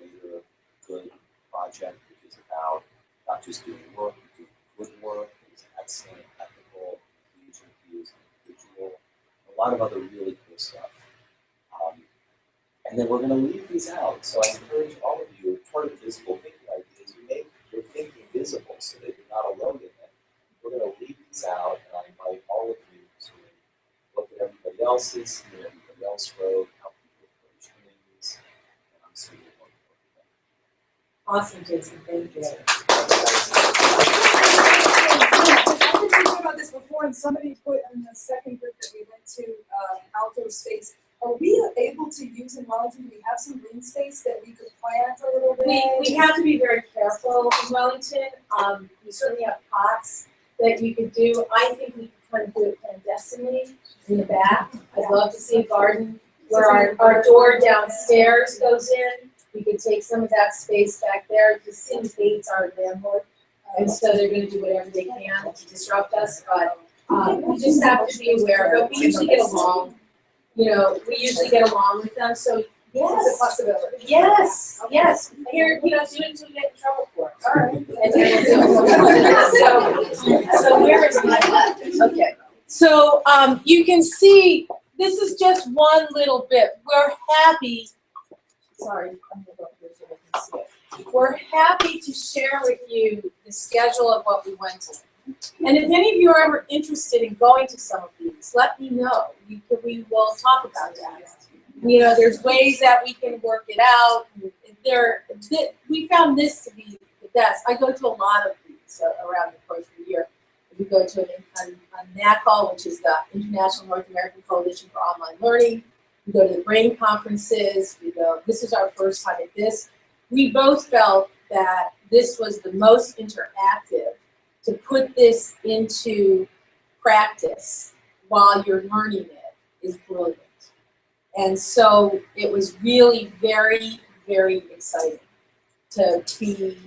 later. Good project, which is about not just doing work, but doing good work. It's excellent, ethical, engaging views, individual, a lot of other really cool stuff. And then we're going to leave these out. So I encourage all of you, part of visible thinking ideas, you make your thinking visible so that you're not alone in it. We're going to leave these out, and I invite all of you to look at everybody else's, see what everybody else wrote, how people approach things, and I'm so looking forward to that. Awesome, Jason, thank you. I've been thinking about this before, and somebody put in the second group that we went to outdoor space. Are we able to use in Wellington? Do we have some green space that we could plant a little bit? We have to be very careful in Wellington. We certainly have pots that you could do. I think we could kind of do it clandestinely in the back. I'd love to see a garden where our door downstairs goes in. We could take some of that space back there. The city hates our landlord, and so they're going to do whatever they can to disrupt us. But we just have to be aware. But we usually get along. You know, we usually get along with them. So yes, It's a possibility. yes, yes. Here, you know, do it until we get in trouble for it. All right. And then we'll do it. So where is my, okay. So you can see, this is just one little bit. We're happy, sorry, I'm gonna go here so I can see it. We're happy to share with you the schedule of what we went to. And if any of you are ever interested in going to some of these, let me know. We will talk about that. You know, there's ways that we can work it out. We found this to be the best. I go to a lot of these around the course of the year. We go to a NACL, which is the International North American Coalition for Online Learning. We go to the BRAIN conferences. This is our first time at this. We both felt that this was the most interactive to put this into practice while you're learning it is brilliant. And so it was really very, very exciting to be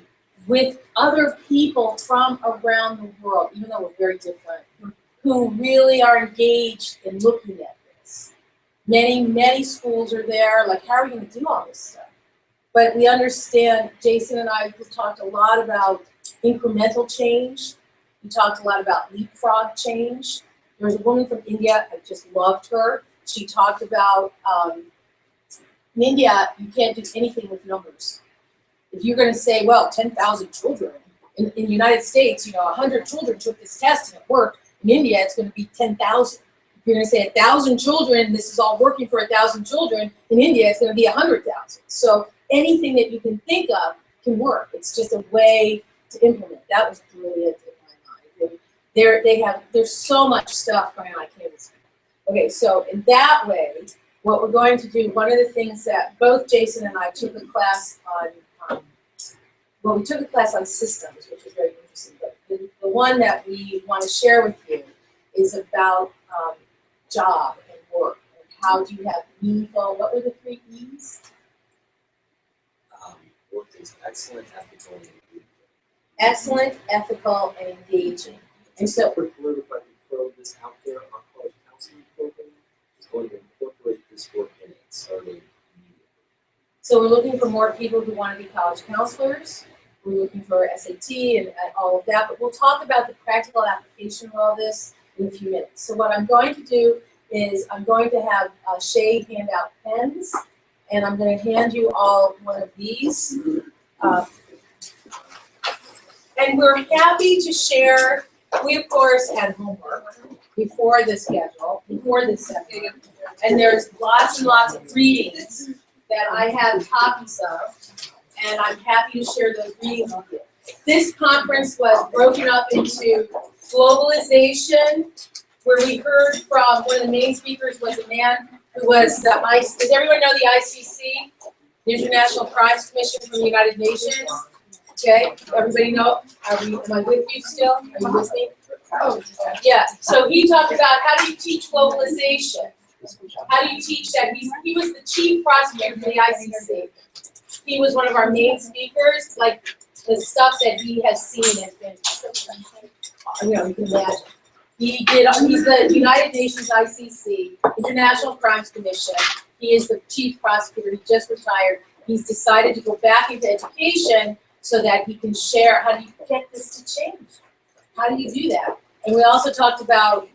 with other people from around the world, even though we're very different, who really are engaged in looking at this. Many, many schools are there, like, how are we going to do all this stuff? But we understand, Jason and I have talked a lot about incremental change. We talked a lot about leapfrog change. There was a woman from India, I just loved her. She talked about, in India, you can't do anything with numbers. If you're going to say, well, 10,000 children, in the United States, 100 children took this test and it worked. In India, it's going to be 10,000. If you're going to say 1,000 children, this is all working for 1,000 children, in India, it's going to be 100,000. So anything that you can think of can work. It's just a way to implement. That was brilliant in my mind. There's so much stuff going on, I can't even speak. Okay, so in that way, what we're going to do, one of the things that both Jason and I took a class on, we took a class on systems, which was very interesting, but the one that we want to share with you is about job and work, and how do you have meaningful, what were the 3 E's? Work is excellent, ethical, and engaging. Excellent, ethical, and engaging. And so, quick word, if I can throw this out there, our college counseling program is going to incorporate this work in it starting immediately. So we're looking for more people who want to be college counselors. We're looking for SAT and all of that, but we'll talk about the practical application of all this in a few minutes. So what I'm going to do is I'm going to have Shay hand out pens, and I'm going to hand you all one of these. And we're happy to share. We, of course, had homework before the schedule, before this session, and there's lots and lots of readings that I have copies of, and I'm happy to share those readings with you. This conference was broken up into globalization, where we heard from one of the main speakers was a man who was does everyone know the ICC, the International Crimes Commission from the United Nations? Okay, everybody know? Am I with you still? Are you with me? Oh, yeah. So he talked about how do you teach globalization? How do you teach that? He was the chief prosecutor for the ICC. He was one of our main speakers, like the stuff that he has seen has been, you can imagine. He's the United Nations ICC, International Crimes Commission. He is the chief prosecutor, he just retired. He's decided to go back into education so that he can share, how do you get this to change? How do you do that? And we also talked about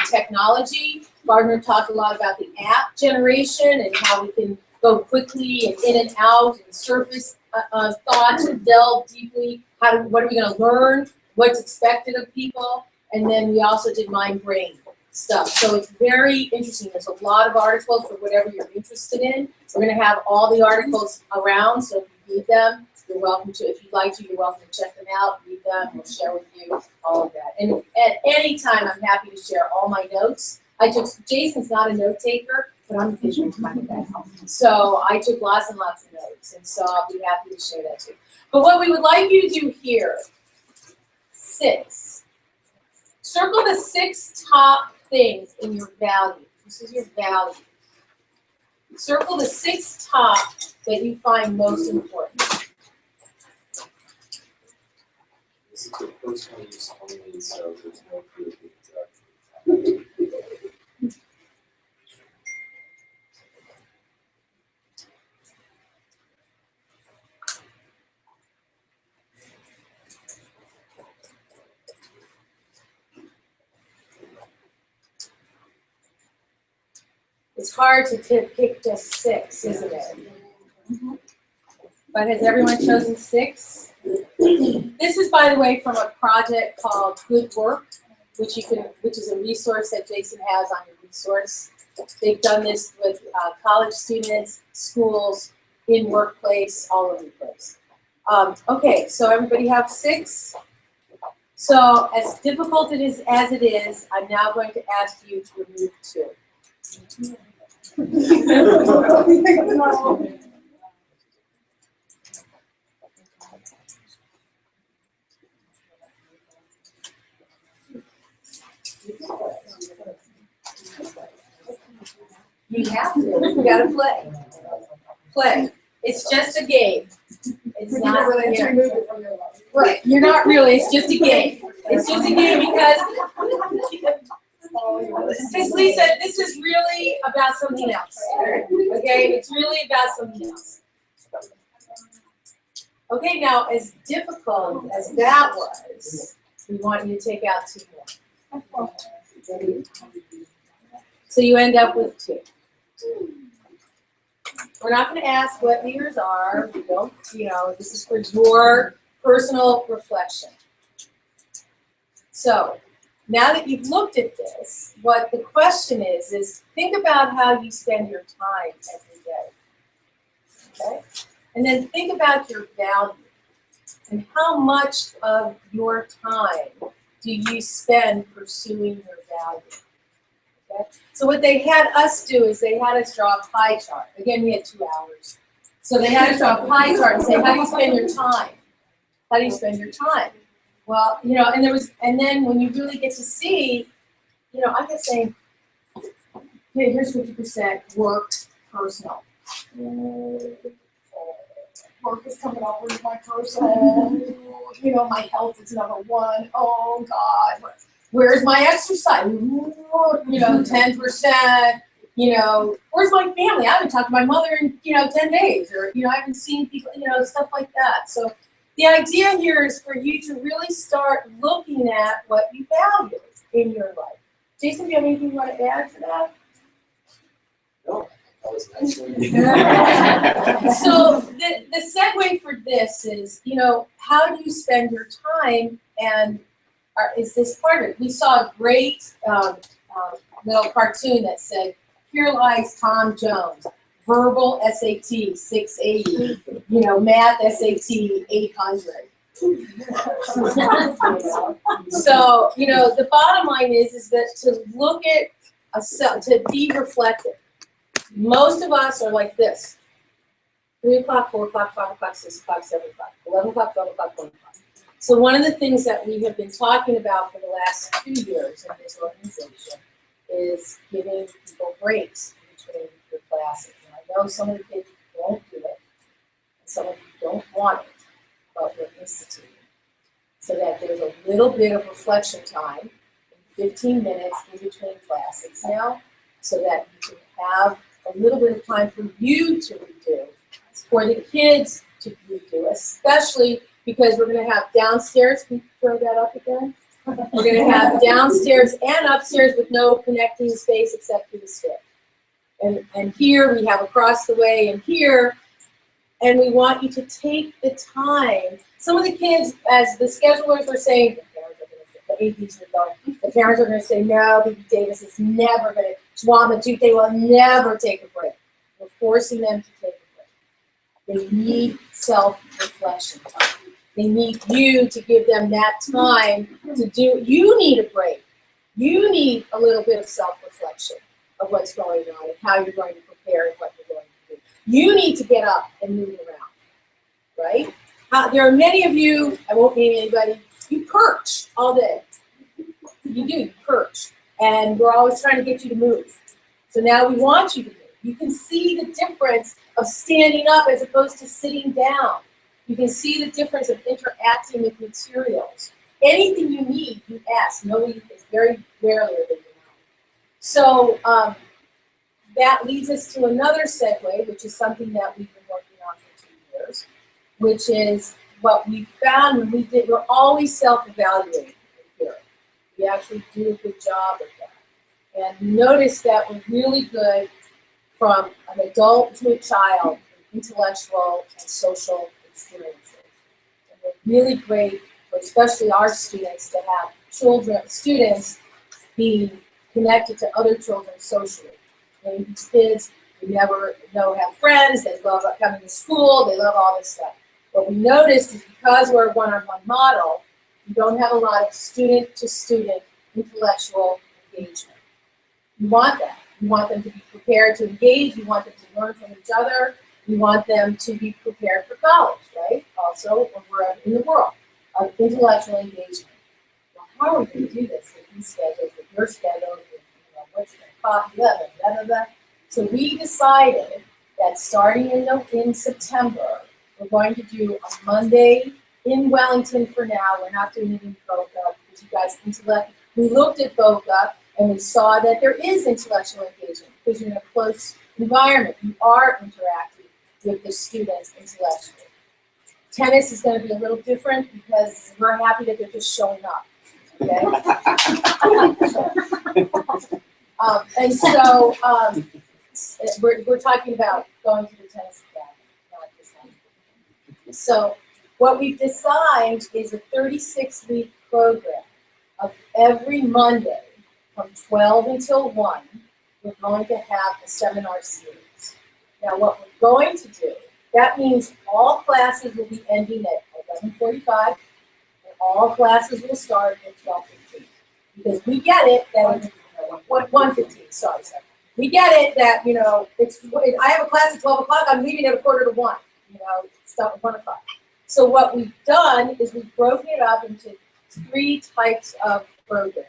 technology. Gardner talked a lot about the app generation and how we can go quickly and in and out and surface thoughts and delve deeply. What are we gonna learn? What's expected of people? And then we also did mind-brain stuff. So it's very interesting. There's a lot of articles for whatever you're interested in. We're gonna have all the articles around, so if you need them, you're welcome to. If you'd like to, you're welcome to check them out, read them, we'll share with you all of that. And at any time, I'm happy to share all my notes. Jason's not a note taker, but I'm a visual kind of guy. So I took lots and lots of notes, and so I'll be happy to share that too. But what we would like you to do here, 6. Circle the 6 top things in your value. This is your value. Circle the 6 top that you find most important. This is the personal use only, so there's no food introduction. It's hard to pick just 6, isn't it? But has everyone chosen 6? This is, by the way, from a project called Good Work, which is a resource that Jason has on your resource. They've done this with college students, schools, in workplace, all over the place. Okay, so everybody have 6. So as difficult as it is, I'm now going to ask you to remove 2. You have to. You gotta play. Play. It's just a game. It's not really remove it from your life. right. You're not really. It's just a game. It's just a game because Lisa, this is really about something else. Okay, it's really about something else. Okay, now as difficult as that was, we want you to take out 2 more. So you end up with 2. We're not going to ask what yours are. We don't, this is for your personal reflection. So now that you've looked at this, what the question is think about how you spend your time every day. Okay? And then think about your value and how much of your time do you spend pursuing your value. Okay? So what they had us do is they had us draw a pie chart. Again, we had 2 hours. So they had us draw a pie chart and say, how do you spend your time? How do you spend your time? Well, and then when you really get to see, I kept saying, okay, here's 50% work, personal. Work is coming over with my personal. My health is number 1. Oh God, where's my exercise? 10%. Where's my family? I haven't talked to my mother in 10 days, or I haven't seen people, stuff like that. So the idea here is for you to really start looking at what you value in your life. Jason, do you have anything you want to add to that? No, that was nice. So the segue for this is, how do you spend your time, and is this part of it? We saw a great little cartoon that said, here lies Tom Jones. Verbal SAT 680, math SAT 800. So, the bottom line is that to look at to be reflective. Most of us are like this: 3 o'clock, 4 o'clock, 5 o'clock, 6 o'clock, 7 o'clock, 11 o'clock, 12 o'clock, 1 o'clock. So one of the things that we have been talking about for the last 2 years in this organization is giving people breaks between your classes. And I know some of the kids won't do it, and some of you don't want it, but we're instituting so that there's a little bit of reflection time, 15 minutes in between classes now, so that you can have a little bit of time for you to redo, for the kids to redo, especially because we're going to have downstairs. Can you throw that up again? We're going to have downstairs and upstairs with no connecting space except for the stick. And here we have across the way and here, and we want you to take the time. Some of the kids, as the schedulers were saying, the ADs are going, the parents are going to say, no, Baby Davis is never going to, Tuamatute, they will never take a break. We're forcing them to take a break. They need self-reflection time. They need you to give them that time to do, you need a break. You need a little bit of self-reflection of what's going on and how you're going to prepare and what you're going to do. You need to get up and move around, right? There are many of you, I won't name anybody, you perch all day. You do, you perch. And we're always trying to get you to move. So now we want you to move. You can see the difference of standing up as opposed to sitting down. You can see the difference of interacting with materials. Anything you need, you ask. Nobody is very rarely that you know. So that leads us to another segue, which is something that we've been working on for 2 years, which is what we found when we did, we're always self-evaluating here. We actually do a good job of that. And we noticed that we're really good from an adult to a child in intellectual and social experiences. And we're really great for especially our students to have students be connected to other children socially. Maybe these kids who never have friends, they love coming to school, they love all this stuff. What we noticed is because we're a one-on-one model, you don't have a lot of student-to-student intellectual engagement. You want that. You want them to be prepared to engage. You want them to learn from each other. You want them to be prepared for college, right? Also, when we're out in the world of intellectual engagement. Well, how are we going to do this with these schedules, with your schedule, with what's going to cost, blah, blah, blah, blah. So we decided that starting in September, we're going to do a Monday in Wellington for now. We're not doing it in Boca because you guys we looked at Boca and we saw that there is intellectual engagement because you're in a close environment. You are interacting with the students intellectually. Tennis is going to be a little different because we're happy that they're just showing up. Okay? And so we're talking about going to the tennis academy, not this one. So what we've designed is a 36-week program of every Monday from 12 until 1, we're going to have a seminar series. Now what we're going to do, that means all classes will be ending at 11:45 and all classes will start at 12:15. Because we get it that, 1:15, sorry. We get it that, I have a class at 12 o'clock, I'm leaving at 1:45, stop at 1 o'clock. So what we've done is we've broken it up into 3 types of programs.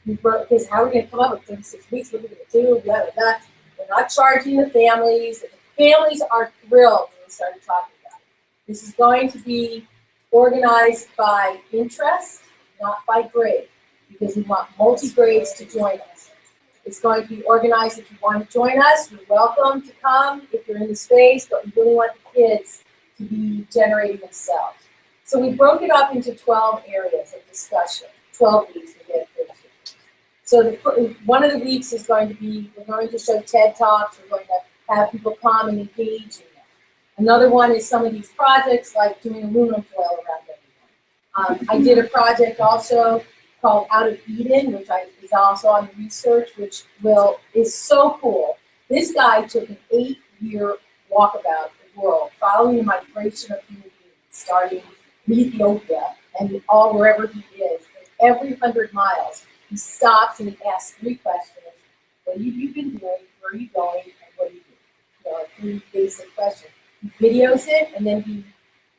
Because how are we going to come up with 36 weeks? What are we going to do? Blah, blah, blah. We're not charging the families. The families are thrilled when we started talking about it. This is going to be organized by interest, not by grade, because we want multi-grades to join us. It's going to be organized. If you want to join us, you're welcome to come if you're in the space, but we really want the kids to be generating themselves. So we broke it up into 12 areas of discussion, 12 weeks to get 32. So one of the weeks is going to be, we're going to show TED Talks, we're going to have people come and engage in them. Another one is some of these projects like doing aluminum foil around everything. I did a project also called Out of Eden, which is also on the research, which is so cool. This guy took an 8-year walkabout the world, following the migration of human beings, starting in Ethiopia and all wherever he is. And every 100 miles, he stops and he asks 3 questions. What have you been doing? Where are you going? And what do you do? 3 basic questions. He videos it, and then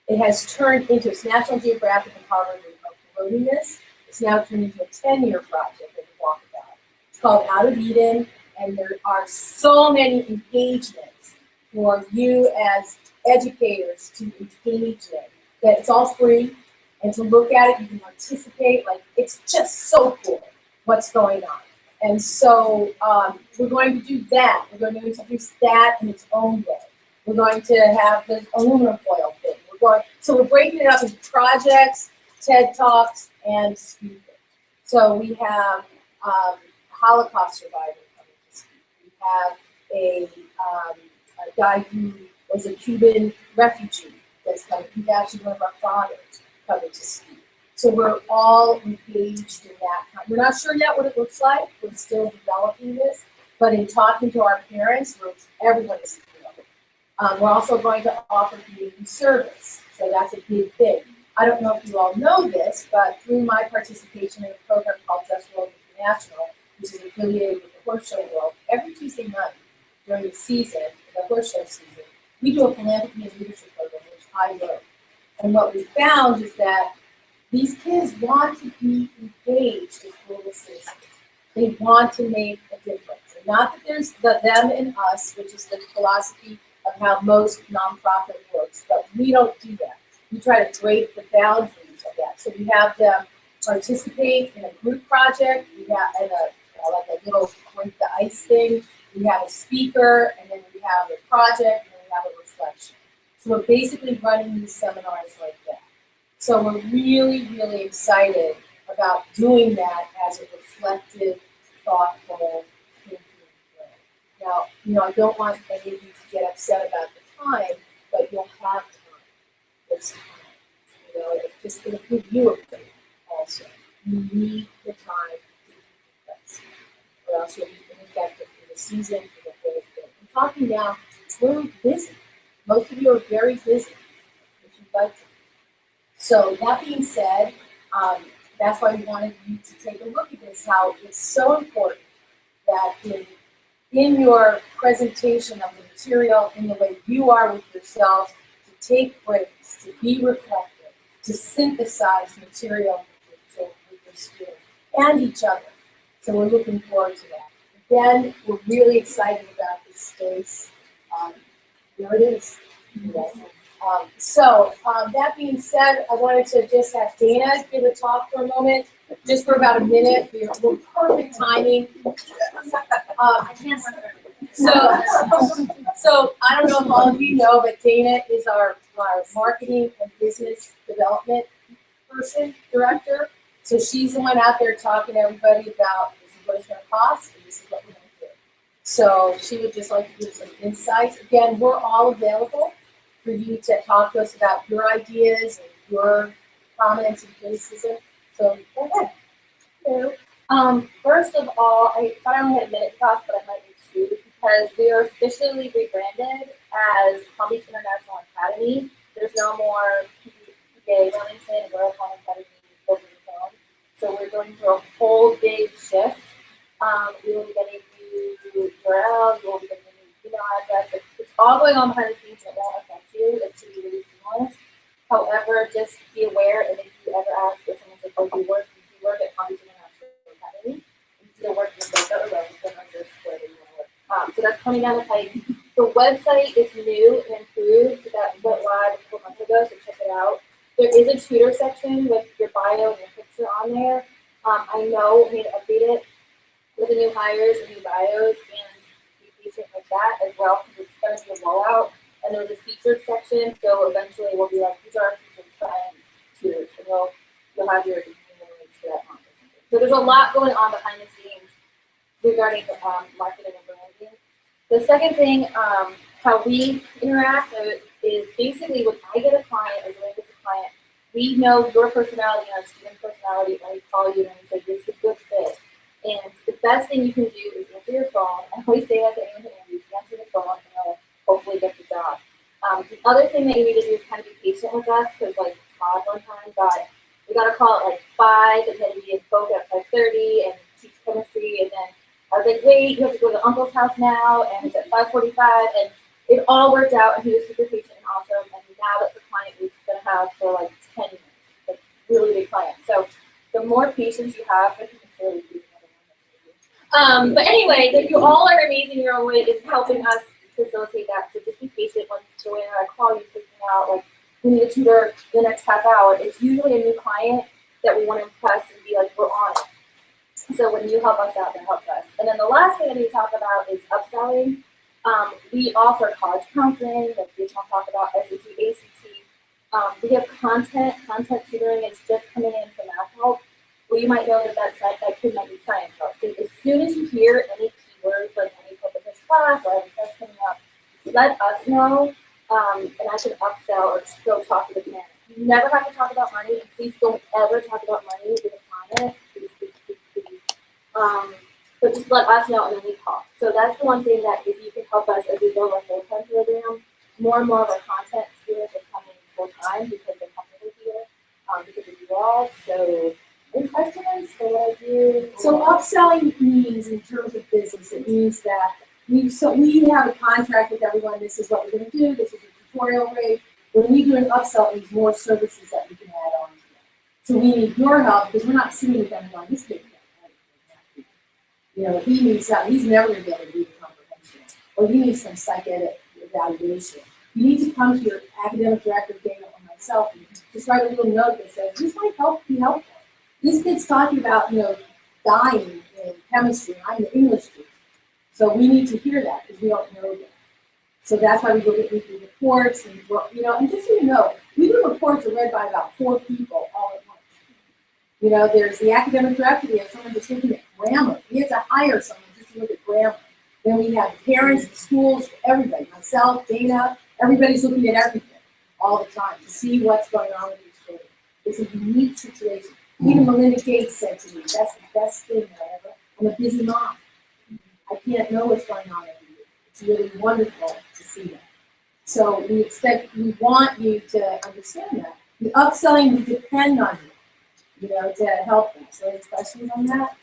it has turned into, it's National Geographic and Harvard are promoting this. It's now turned into a 10-year project of the walkabout. It's called Out of Eden, and there are so many engagements for you as educators to engage in, that it's all free, and to look at it, you can participate, like, it's just so cool what's going on. And so we're going to do that. We're going to introduce that in its own way. We're going to have the aluminum foil thing. So we're breaking it up into projects, TED Talks, and speakers. So we have Holocaust survivor coming to speak. We have a guy who was a Cuban refugee that's coming. He's actually one of our fathers coming to speak. So we're all engaged in that. We're not sure yet what it looks like. We're still developing this. But in talking to our parents, everyone is we're also going to offer community service. So that's a big thing. I don't know if you all know this, but through my participation in a program called Just World International, which is affiliated with the Horse Show World, every Tuesday night during the season, the horse show season, we do a philanthropy and leadership program, which I wrote. And what we found is that these kids want to be engaged as global citizens. They want to make a difference. And not that there's the them and us, which is the philosophy of how most nonprofit works, but we don't do that. We try to break the boundaries of that. So we have them participate in a group project. We have like a little break the ice thing. We have a speaker, and then we have a project, and then we have a reflection. So we're basically running these seminars like that. So we're really, really excited about doing that as a reflective, thoughtful thinking way. Now, I don't want any of you to get upset about the time, but you'll have time. It's time. It's just going to give you a break also. You need the time to keep the place, or else you'll be ineffective for the season, for the whole thing. I'm talking now, we're busy. Most of you are very busy, if you'd like to. So that being said, that's why we wanted you to take a look at this, how it's so important that in your presentation of the material, in the way you are with yourselves, to take breaks, to be reflective, to synthesize material with your students and each other. So we're looking forward to that. Again, we're really excited about this space. There it is. So that being said, I wanted to just have Dana give a talk for a moment, just for about a minute. We're perfect timing. So I don't know if all of you know, but Dana is our marketing and business development director. So she's the one out there talking to everybody about this is what it's going to cost and this is what we're going to do. So she would just like to give some insights. Again, we're all available for you to talk to us about your ideas and your comments and criticism. So go ahead. First of all, I thought I only had a minute to talk, but I might need two because we are officially rebranded as Palm Beach International Academy. There's no more PBA Wilmington and Royal Palm Academy over the phone. So we're going through a whole big shift. We will be getting new URL, we will be getting a new email address. It's all going on behind the scenes and it won't affect you. It should be really seamless. However, just be aware, and if you ever ask if someone says, do you work at Palm Beach International Academy? You still work in Boca Raton under where you want to work. So that's coming down the pipe. The website is new and improved. That went live a couple months ago, so check it out. There is a tutor section with your bio and your picture on there. I know we need to update it with the new hires and new bios, and be patient with that as well, because it's going to be a rollout. And there's a featured section, so eventually we'll be like, these are our featured science tutors, and you'll have your links to that content. So there's a lot going on behind the scenes regarding marketing and branding. The second thing, how we interact is basically when I get a client or Joanne gets a client, we know your personality and our student's personality, and we call you and we say, this is a good fit. And the best thing you can do is answer your phone. I always say that to anyone who interviews, answer the phone and you'll hopefully get the job. The other thing that you need to do is kind of be patient with us, because like Todd one time we got a call at like 5, and then we had Boca at 5:30 and teach chemistry, and then I was like, wait, you have to go to Uncle's house now, and it's at 5:45, and it all worked out, and he was super patient and awesome, and now that's a client we're going to have for like 10 years, like really big client. So the more patience you have, I think it's really But anyway, that you all are amazing in your own way is helping us facilitate that. So just be patient when Joanne and I call you freaking out, like we need a tutor the next half hour. It's usually a new client that we want to impress and be like, we're on it. So when you help us out, that helps us. And then the last thing I need to talk about is upselling. We offer college counseling, like we talk about SAT, ACT. We have content tutoring is just coming in for math help. Well, you might know that kid might be science help. So as soon as you hear any keywords, like any purpose class or any test coming up, let us know, and I can upsell or go talk to the parent. You never have to talk about money. Please don't ever talk about money with a client. Please. But just let us know and then we talk. So that's the one thing that if you can help us as we build our full-time program, more and more of our content students are coming full-time because they're comfortable here, because of you all. So any questions for what I do? So upselling means, in terms of business, it means that we have a contract with everyone. This is what we're going to do. This is a tutorial rate. When we do an upsell, it means more services that we can add on to it. So we need your help because we're not sitting with them going, this kid, you know, he needs that. He's never going to be able to do the comprehension, or he needs some psych ed evaluation. You need to come to your academic director, Dana, or myself, and just write a little note that says, this might be helpful. This kid's talking about, dying in chemistry, and I'm the English teacher. So we need to hear that because we don't know that. So that's why we go get weekly reports, and and just so you know, weekly reports are read by about 4 people all at once. There's the academic director, we have someone just looking at grammar. We have to hire someone just to look at grammar. Then we have parents, schools, everybody, myself, Dana, everybody's looking at everything all the time to see what's going on with these children. It's a unique situation. Even Melinda Gates said to me, that's the best thing that I ever, I'm a busy mom. I can't know what's going on every year. It's really wonderful to see that. So we want you to understand that. The upselling, we depend on you, to help them. So any questions on that?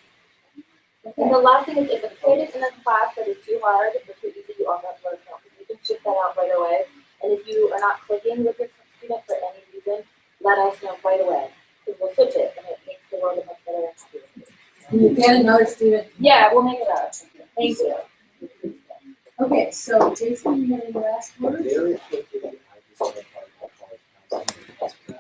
Okay. And the last thing is if a kid is in a class that is too hard or too easy, you also have to let us know because we can shift that out right away. And if you are not clicking with your student for any reason, let us know right away. Because we'll switch it and it makes the world a much better experience. Can you get another student? Yeah, we'll make it up. Thank you. Okay, so Jason, you have any last words? Very quickly, I just want to talk about college counseling.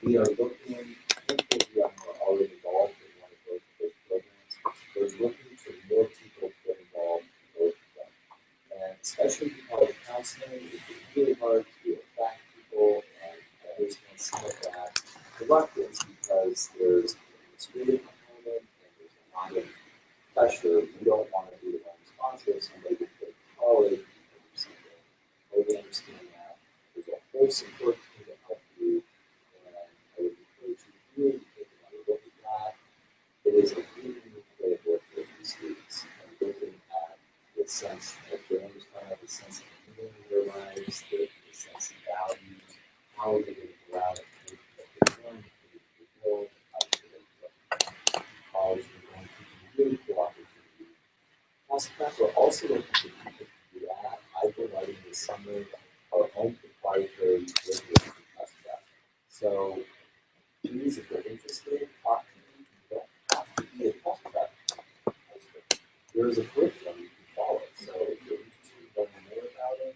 We are looking, I think that we are already involved in one of those programs. We're looking for more people to get involved in both of them. And especially in college counseling, it's really hard to attract people, and I understand some of that reluctance because there's a student component and there's a lot of pressure. We don't want to be the one responsible. Somebody would go to college or something. Totally understand that. There's a whole support team to help you, and I would encourage you to really take another look at that. It is a really new way of working with these students and looking at the sense that they're understanding the sense of meaning in their lives, the sense of values, how they're going to go out and make what they're going to do, build, how they're going to college, they're going to do really cool opportunity. We're also looking for people to do that. I've been writing this summer our own proprietary rigorous test prep. So please, if you're interested, talk to me. You don't have to be a test prep expert. There is a curriculum you can follow. So if you're interested in learning more about it,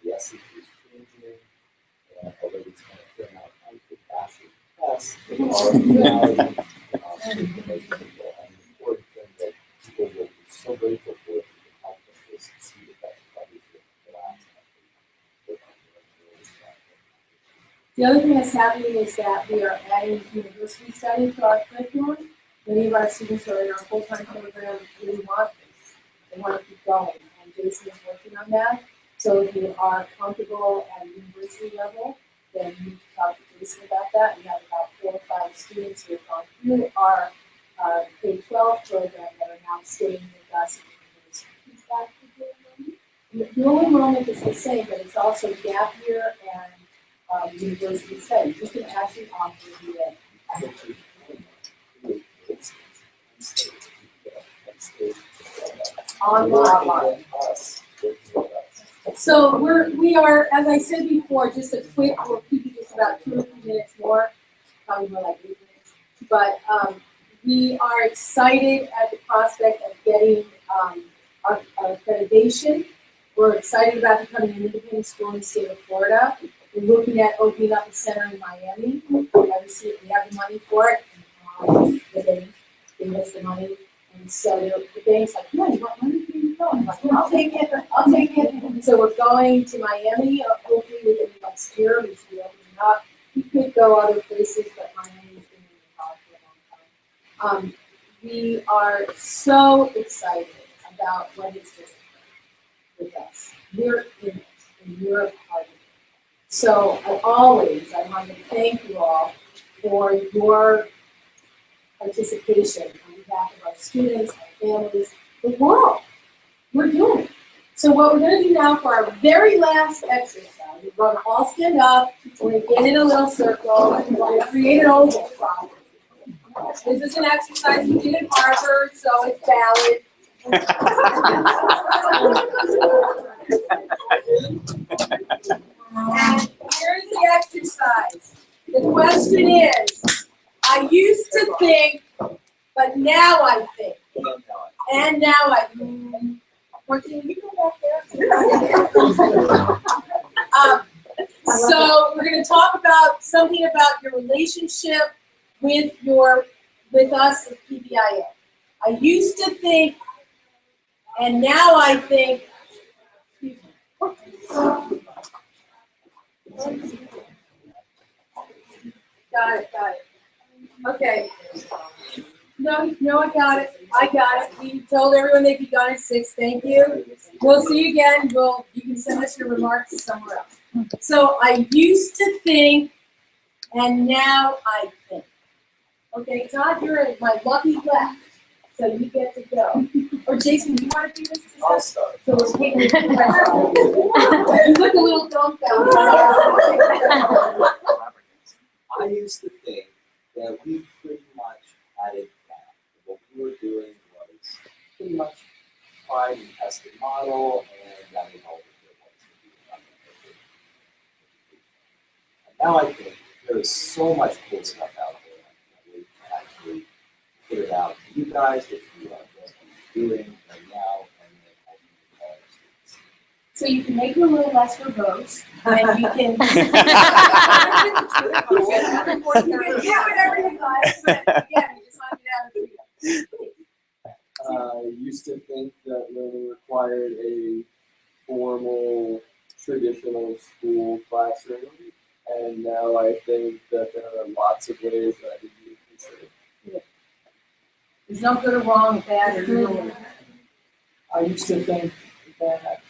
the SAT is changing, and although it's going to turn out like the bachelor test, there are reality for most people. And the important thing that people will be so grateful for if you can help them is to see that that's probably the last. The other thing that's happening is that we are adding university study to our curriculum. Many of our students who are in our full-time program really want this. They want to keep going, and Jason is working on that. So if you are comfortable at a university level, then you need to talk to Jason about that. We have about 4 or 5 students who have gone through our K-12 program that are now staying with us in university. The dual enrollment is the same, but it's also gap year and university study. You can actually offer the online. So we are, as I said before, just a quick, we'll keep you just about 2 or 3 minutes more, probably more like 8 minutes. But We are excited at the prospect of getting our accreditation. We're excited about becoming an independent school in the state of Florida. We're looking at opening up a center in Miami. Obviously, we have the money for it. The bank gave us the money. And so the bank's like, yeah, you want money? Here you go. I'm like, I'll take it. I'll take it. And so we're going to Miami, hopefully within the next year. We should be opening up. We could go other places, but Miami's been in the talk for a long time. We are so excited about what is just with us. We're in it, and you're a part of it. So I want to thank you all for your participation on behalf of our students, our families, the world. We're doing it. So what we're going to do now for our very last exercise, we're going to all stand up, we're going to get in a little circle, and we're going to create an oval problem. This is an exercise we did in Harvard, so it's valid. And here's the exercise. The question is, I used to think, but now I think. And now I think. Can you go back there? So we're going to talk about something about your relationship with us at PBIA. I used to think, and now I think. Got it. Okay. No, I got it. We told everyone they'd be done at 6. Thank you. We'll see you again. You can send us your remarks somewhere else. So I used to think, and now I think. Okay, Todd, you're in my lucky left, so you get to go. Or Jason, do you want to do this? I'll start. So we'll take it. You look a little dumbfounded. I used to think that we pretty much had it down. What we were doing was pretty much tried and tested model, and that was all there was to do. And now I think there is so much cool stuff out there that we can actually put it out to you guys, that you are just doing right now, and then hopefully all the students. So you can make it a little less verbose, and you can get whatever you like, but again, you just want to get out of freedom. I used to think that learning required a formal, traditional school classroom, and now I think that there are lots of ways that I didn't even consider. Yeah. There's no good or wrong, bad or good. I used to think that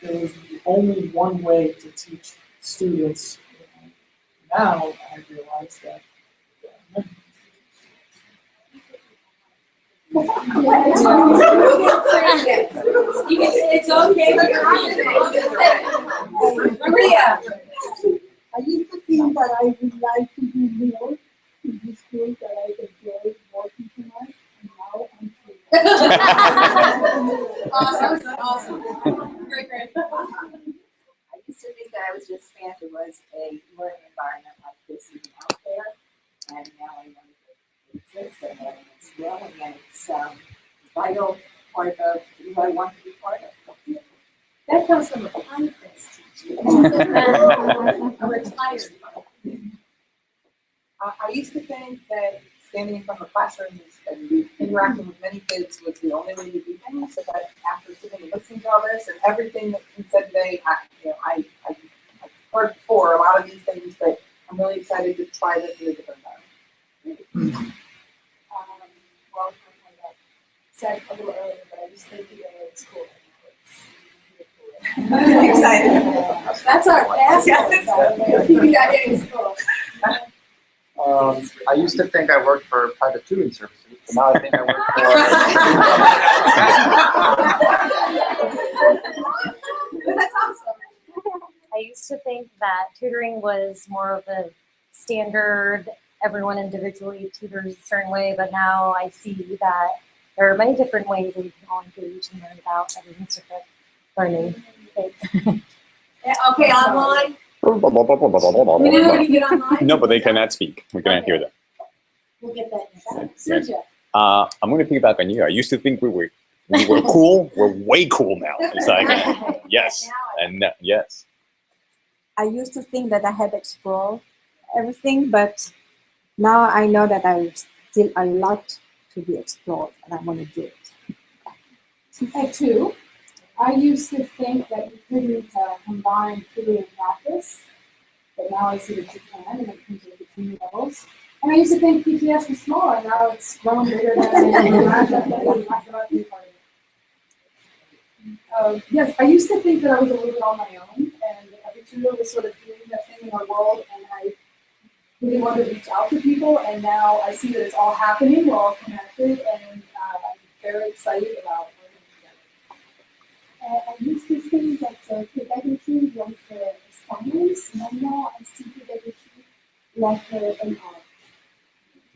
there was only one way to teach students. Now I realize that It's okay. Maria. I used to think that I would like to do more in this school, that I enjoyed working too much, and now I'm free. Awesome. Great. I used to think that I was just fanned there was a learning environment like this even out there, and now I know that it exists and that it's growing and it's a vital part of who I want to be part of. That comes from a conference teacher. A retired. I used to think that standing in front of a classroom and interacting with many kids was the only way to do things. So that after sitting and listening to all this and everything that you said today, I've heard before a lot of these things, but I'm really excited to try this in a different environment. Well, I said a little earlier, but I just think PBIA is cool. I'm excited. That's our best. PBIA is cool. I used to think I worked for private tutoring services, but now I think I work for. That's awesome. I used to think that tutoring was more of a standard, everyone individually tutors a certain way, but now I see that there are many different ways that we can all engage and learn about everyone's different learning. Okay, online. No, but they cannot speak. We cannot hear them. We'll get that next time. Yes. Sergio. I'm going to piggyback on you. I used to think we were cool. We're way cool now. It's like yes, and yes. I used to think that I had explored everything, but now I know that there's still a lot to be explored, and I want to do it. At 2, I used to think that you couldn't combine theory and practice, but now I see that you can, and it can take between levels. And I used to think PTS was small, and now it's grown bigger than I imagined. Yes, I used to think that I was a little bit on my own, and every tutor was sort of doing that thing in our world, and I really wanted to reach out to people, and now I see that it's all happening, we're all connected, and I'm very excited about working together. I used to think that pedagogy was a science, and now I see pedagogy like an art.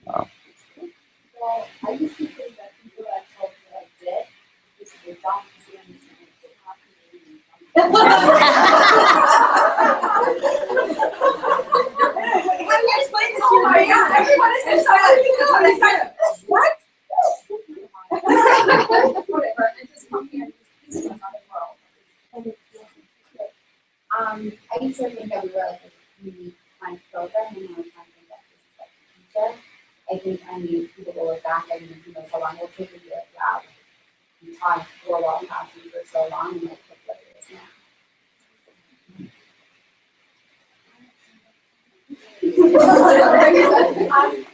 Wow. Well, I used to think that people that told me I did, because they don't see anything, they have to really How do you explain this to your God, everyone is excited. What? Whatever, and just come here and just see another world. I used to think that we were like a really fun program, and now I'm trying to think that this is like the future. I think I need people to look back and so long will take and be like, wow, you taught 4 wall classes for so long, and like look what it is now.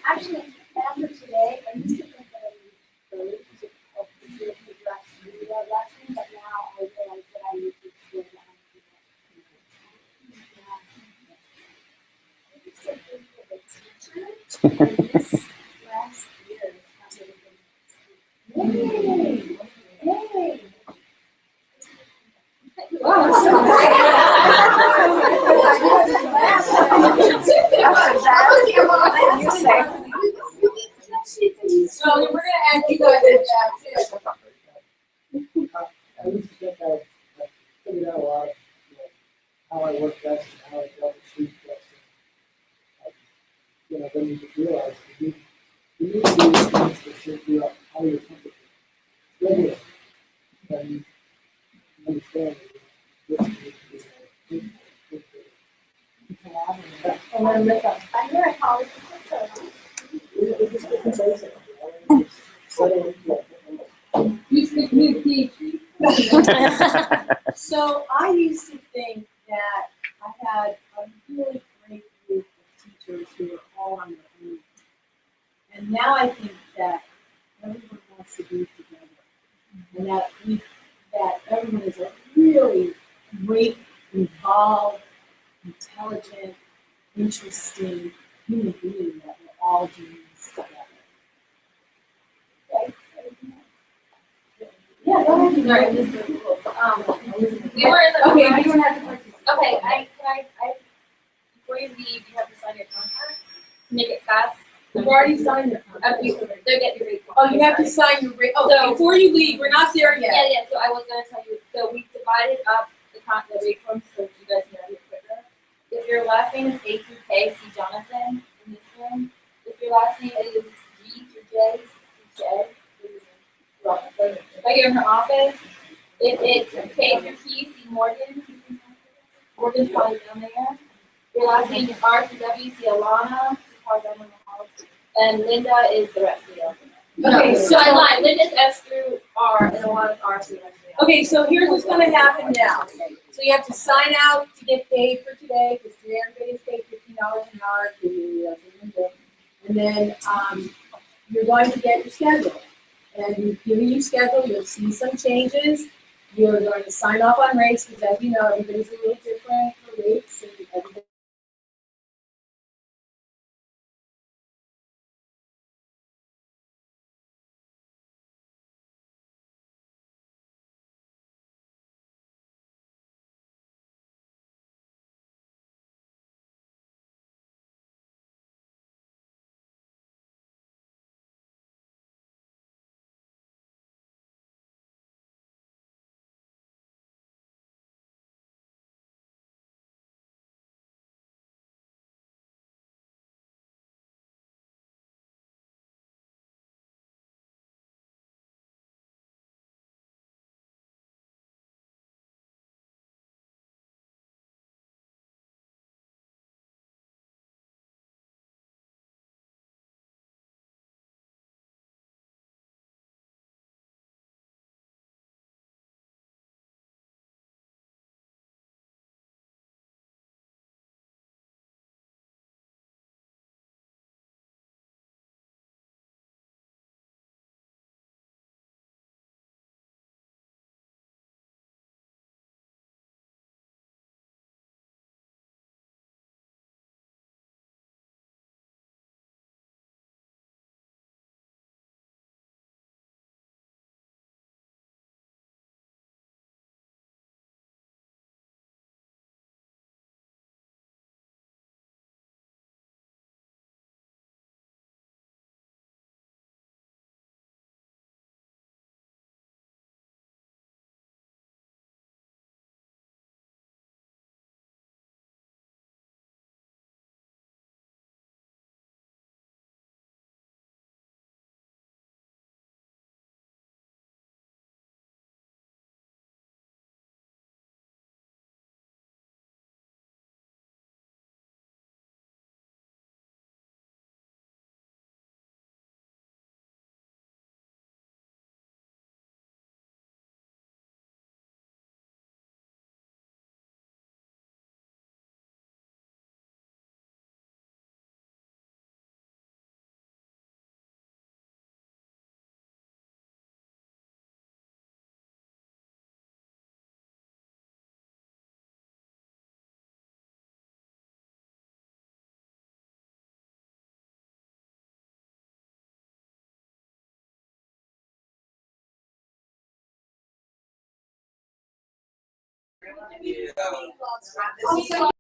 Actually, after today, I used to think that I needed to go to address media lesson, but now I realize that I need to do that. I used to think that a teacher, and this last year has really been. Yay! Wow, that's so great. So we're gonna add you guys in that too. I used to think I figured out a lot of how I work best and how I dealt with students best. And, then you just realize you need to do these things to figure out how you're comfortable. Regular. And understand that this needs to be And then with a thunder, I call it You speak me PhD. So I used to think that I had a really great group of teachers who were all on their own. And now I think that everyone wants to be together. And that everyone is a really great, involved, intelligent, interesting human being that we're all doing this together. Okay. Yeah, go ahead. Sorry, this is really cool. We were in the. Okay, you don't have to participate. Okay, before you leave, you have to sign your contract to make it fast. You've already signed your contract. They're getting ready. Oh, you have to sign your rate. Oh, So- before you leave, we're not there yet. Yeah, so I was gonna tell you, so we divided up the rate forms so you guys can have it quicker. If your last name is A through K, see Jonathan in this room. If your last name is G through J, see Jay. Right here in her office. If it's K through P, see Morgan. Morgan's probably down there. Your last name is R through W, see Alana. She's probably down in the house. And Linda is the rest of the alphabet. Okay, So I lied, Linda's S through R and Alana's R through S. Okay, so here's what's gonna happen now. So you have to sign out to get paid for today, because today everybody is paid $15 an hour. And then, you're going to get your schedule. And we've given you schedule, you'll see some changes. You're going to sign off on rates, because as you know, everybody's a little different for rates, and everybody Also,